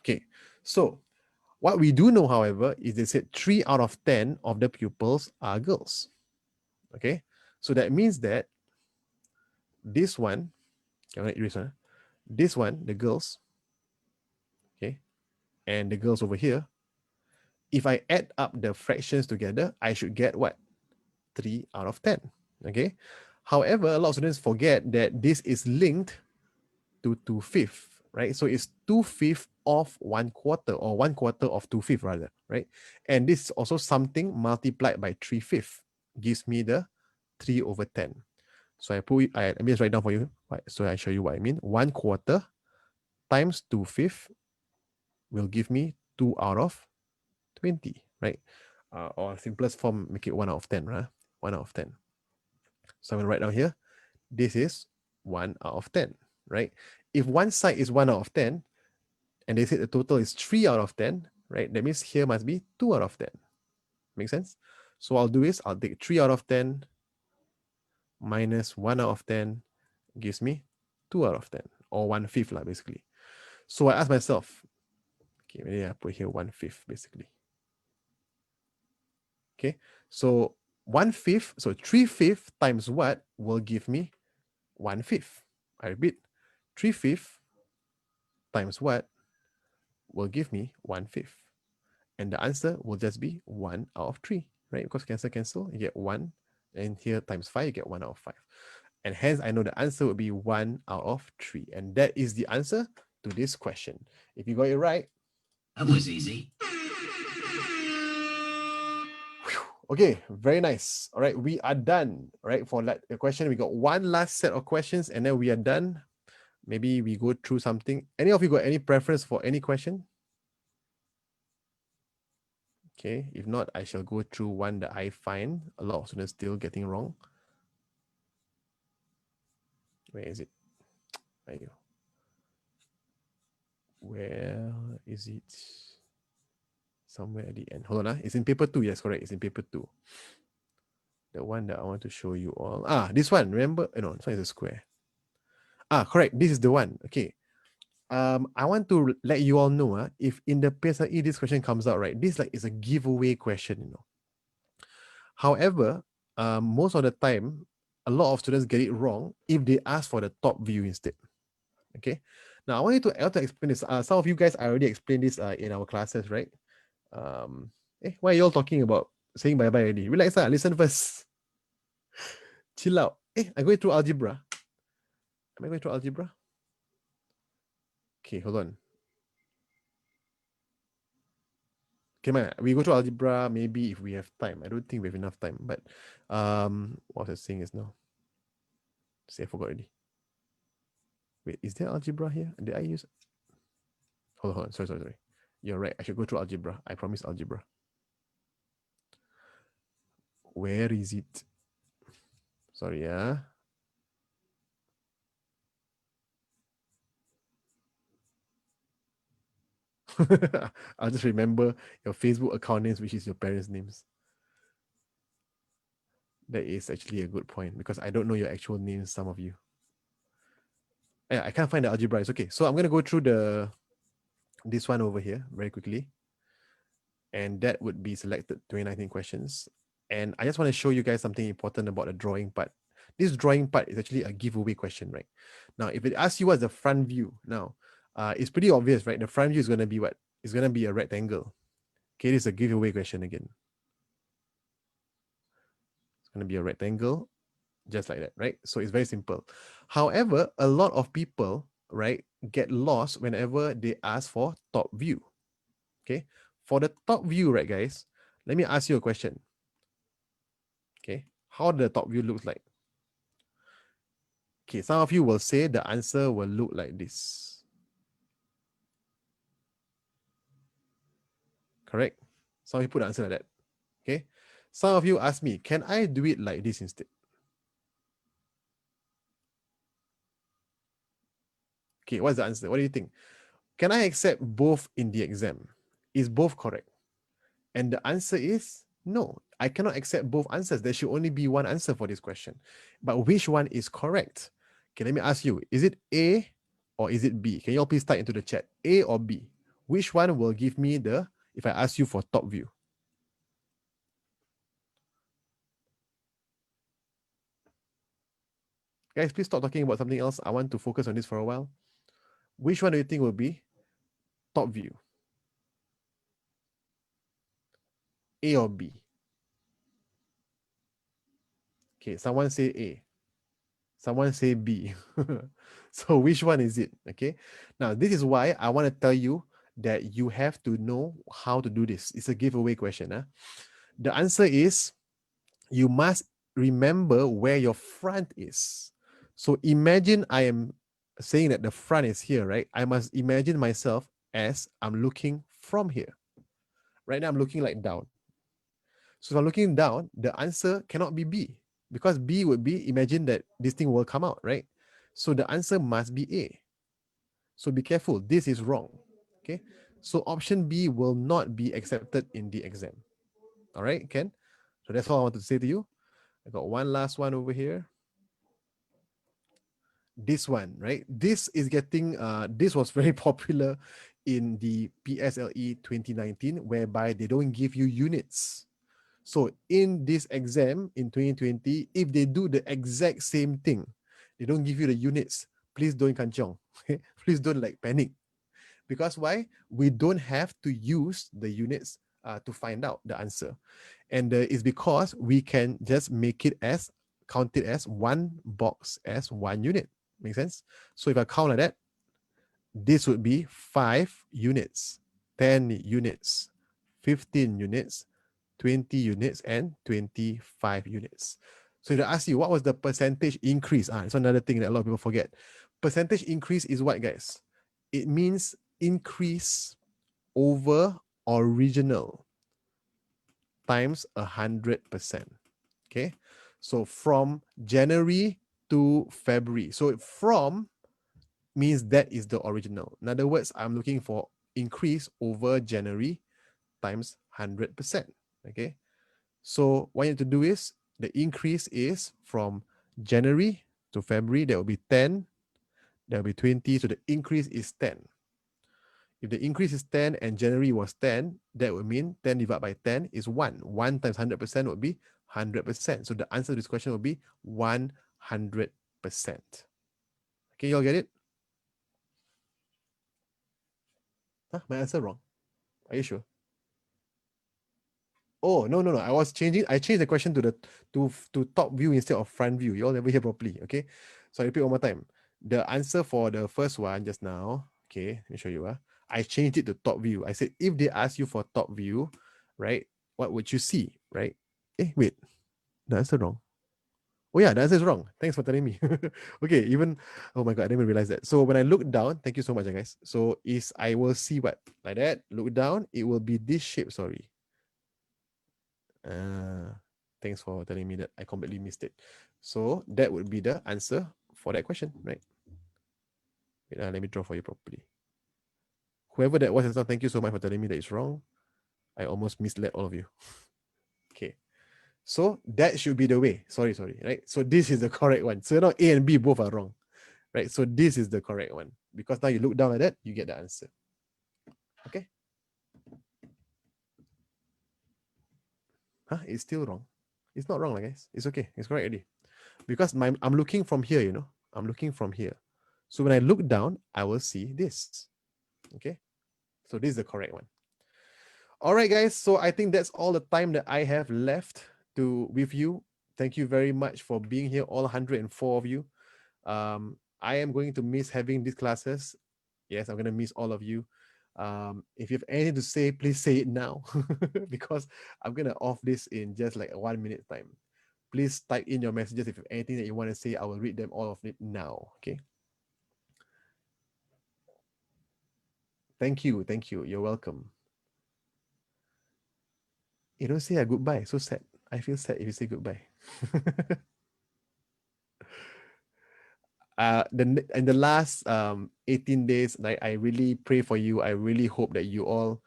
Okay, so what we do know, however, is they said 3 out of 10 of the pupils are girls. Okay, so that means that this one, this one, the girls, okay, and the girls over here, if I add up the fractions together, I should get what? 3 out of 10. Okay. However, a lot of students forget that this is linked to 2/5, right? So it's 2/5 of 1/4, or 1/4 of 2/5 rather, right? And this is also something multiplied by 3/5 gives me the 3/10. So let me just write down for you. Right? So I show you what I mean. 1/4 times 2/5 will give me 2 out of 20, right? Or simplest form, make it 1 out of 10, right? 1 out of 10. So I'm going to write down here, this is 1 out of 10, right? If one side is 1 out of 10, and they said the total is 3 out of 10, right? That means here must be 2 out of 10. Make sense? So what I'll do is I'll take 3 out of 10 minus 1 out of 10 gives me 2 out of 10, or 1/5 lah, basically. So I ask myself, okay, maybe I put here 1/5 basically. Okay, so 1/5, so 3/5 times what will give me 1/5? I repeat, 3/5 times what will give me 1/5? And the answer will just be 1 out of 3, right? Because cancel, you get 1, and here times 5, you get 1 out of 5. And hence, I know the answer would be 1 out of 3. And that is the answer to this question. If you got it right, That was easy. okay, very nice. All right, we are done. All right, for the question, we got one last set of questions, and then we are done. Maybe we go through something. Any of you got any preference for any question? Okay, if not, I shall go through one that I find a lot of students still getting wrong. Where is it? Where is it? Somewhere at the end. Hold on, it's in paper 2. Yes, correct. It's in paper 2. The one that I want to show you all. This one. Remember? No, this one is a square. Correct. This is the one. Okay. I want to let you all know, if in the PSLE this question comes out, right? This is a giveaway question, However, most of the time, a lot of students get it wrong if they ask for the top view instead. Okay. Now I want you to explain this. Some of you guys, I already explained this in our classes, right? Why are you all talking about saying bye-bye already? Relax, listen first. Chill out. I'm going through algebra. Am I going through algebra? Okay, hold on. Okay, man, we go to algebra maybe if we have time. I don't think we have enough time, but what was I saying is now? See, I forgot already. Wait, is there algebra here? Did I use? Hold on. Sorry. You're right. I should go through algebra. I promise algebra. Where is it? Sorry, I'll just remember your Facebook account names, which is your parents' names. That is actually a good point, because I don't know your actual names, some of you. Yeah, I can't find the algebra. It's okay. So I'm going to go through this one over here very quickly. And that would be selected 2019 questions. And I just want to show you guys something important about the drawing part. This drawing part is actually a giveaway question, right? Now, if it asks you what's the front view, now, it's pretty obvious, right? The front view is going to be what? It's going to be a rectangle. Okay, this is a giveaway question again. It's going to be a rectangle, just like that, right? So it's very simple. However, a lot of people, right, get lost whenever they ask for top view. Okay, for the top view, right, guys, let me ask you a question. Okay, how the top view looks like? Okay, some of you will say the answer will look like this. Correct? Some of you put the answer like that. Okay, some of you ask me, can I do it like this instead? Okay, what's the answer? What do you think? Can I accept both in the exam? Is both correct? And the answer is No, I cannot accept both answers. There should only be one answer for this question. But which one is correct? Okay, let me ask you, is it A or is it B? Can you all please type into the chat, A or B? Which one will give me the, if I ask you for top view? Guys, please stop talking about something else. I want to focus on this for a while. Which one do you think will be top view? A or B? Okay, someone say A. Someone say B. So which one is it? Okay. Now, this is why I want to tell you that you have to know how to do this. It's a giveaway question. Huh? The answer is you must remember where your front is. So imagine I am saying that the front is here, right? I must imagine myself as I'm looking from here. Right now, I'm looking like down. So if I'm looking down, the answer cannot be B, because B would be, imagine that this thing will come out, right? So the answer must be A. So be careful, this is wrong. Okay, so option B will not be accepted in the exam. All right, Ken? So that's all I wanted to say to you. I got one last one over here. This one, right? This is getting, this was very popular in the PSLE 2019, whereby they don't give you units. So in this exam in 2020, if they do the exact same thing, they don't give you the units, please don't kanchong. Please don't like panic. Because why? We don't have to use the units to find out the answer. And it's because we can just make it as, count it as one box as one unit. Make sense? So if I count like that, this would be 5 units, 10 units, 15 units, 20 units, and 25 units. So if I ask you, what was the percentage increase? It's another thing that a lot of people forget. Percentage increase is what, guys? It means increase over original times 100%. Okay, so from January to February. So from means that is the original. In other words, I'm looking for increase over January times 100%. Okay, so what you need to do is, the increase is from January to February, there will be 10, there will be 20, so the increase is 10. If the increase is 10 and January was 10, that would mean 10 divided by 10 is 1. 1 times 100% would be 100%. So the answer to this question would be 100%. Okay, you all get it? Huh? My answer wrong. Are you sure? Oh, no. I changed the question to the to top view instead of front view. You all never hear properly. Okay. So I repeat one more time. The answer for the first one just now, okay, let me show you. I changed it to top view. I said, if they ask you for top view, right, what would you see? Right? Wait, the answer wrong. Oh yeah, the answer is wrong. Thanks for telling me. Okay, even, oh my God, I didn't even realize that. So when I look down, thank you so much, guys. So is I will see what? Like that, look down, it will be this shape, sorry. Thanks for telling me that I completely missed it. So that would be the answer for that question, right? Wait, let me draw for you properly. Whoever that was just now, thank you so much for telling me that it's wrong. I almost misled all of you. Okay. So that should be the way. Sorry, right? So this is the correct one. So now A and B both are wrong, right? So this is the correct one. Because now you look down like that, you get the answer. Okay. It's still wrong. It's not wrong, guys. It's okay. It's correct already. Because I'm looking from here, you know. I'm looking from here. So when I look down, I will see this. Okay. So this is the correct one. All right, guys. So I think that's all the time that I have left with you. Thank you very much for being here, all 104 of you. I am going to miss having these classes. Yes, I'm going to miss all of you. If you have anything to say, please say it now, because I'm going to off this in just like 1 minute time. Please type in your messages if you have anything that you want to say. I will read them all of it now. Okay. Thank you. You're welcome. You don't say a goodbye. So sad. I feel sad if you say goodbye. In the last 18 days, I really pray for you. I really hope that you all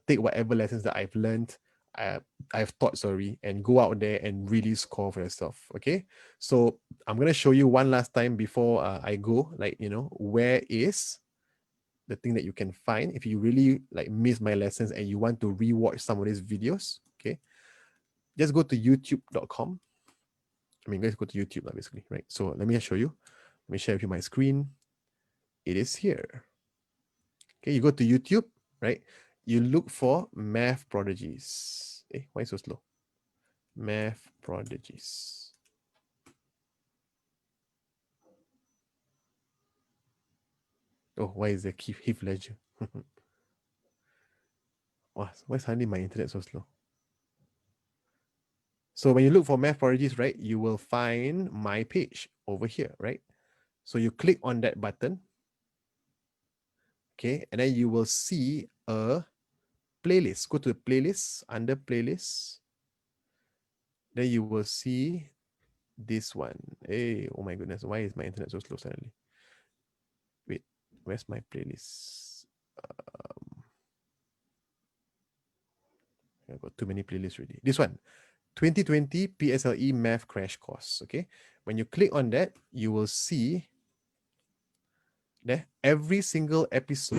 take whatever lessons that I've learned. I've taught, sorry, and go out there and really score for yourself. Okay, so I'm gonna show you one last time before I go. Like, you know, where is the thing that you can find if you really like miss my lessons and you want to rewatch some of these videos? Okay, just go to youtube.com. I mean, guys, go to YouTube, basically, right? So let me show you. Let me share with you my screen. It is here. Okay, you go to YouTube, right? You look for Math Prodigies. Why so slow? Math Prodigies. Oh, why is the Heath Ledger? Why suddenly my internet so slow? So when you look for Math Prodigies, right, you will find my page over here, right? So you click on that button, okay, and then you will see a playlist. Go to the playlist, under playlist. Then you will see this one. Hey, oh my goodness, why is my internet so slow suddenly? Wait, where's my playlist? I've got too many playlists already. This one, 2020 PSLE Math Crash Course. Okay, when you click on that, you will see there every single episode.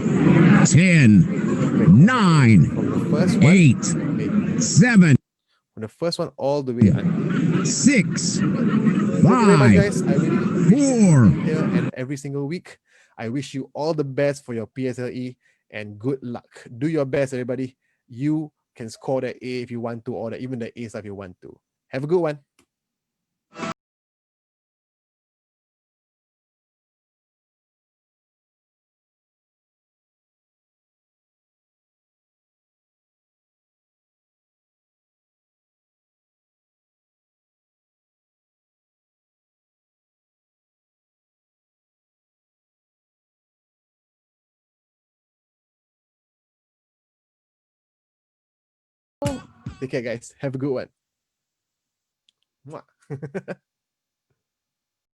10, 9, from the first one, 8, 7, from the first one all the way until 6, thank you very much, 5, guys. I really appreciate 4. being here and every single week. I wish you all the best for your PSLE and good luck. Do your best, everybody. You can score the A if you want to, or even the A stuff if you want to. Have a good one. Take care, guys. Have a good one. Mwah.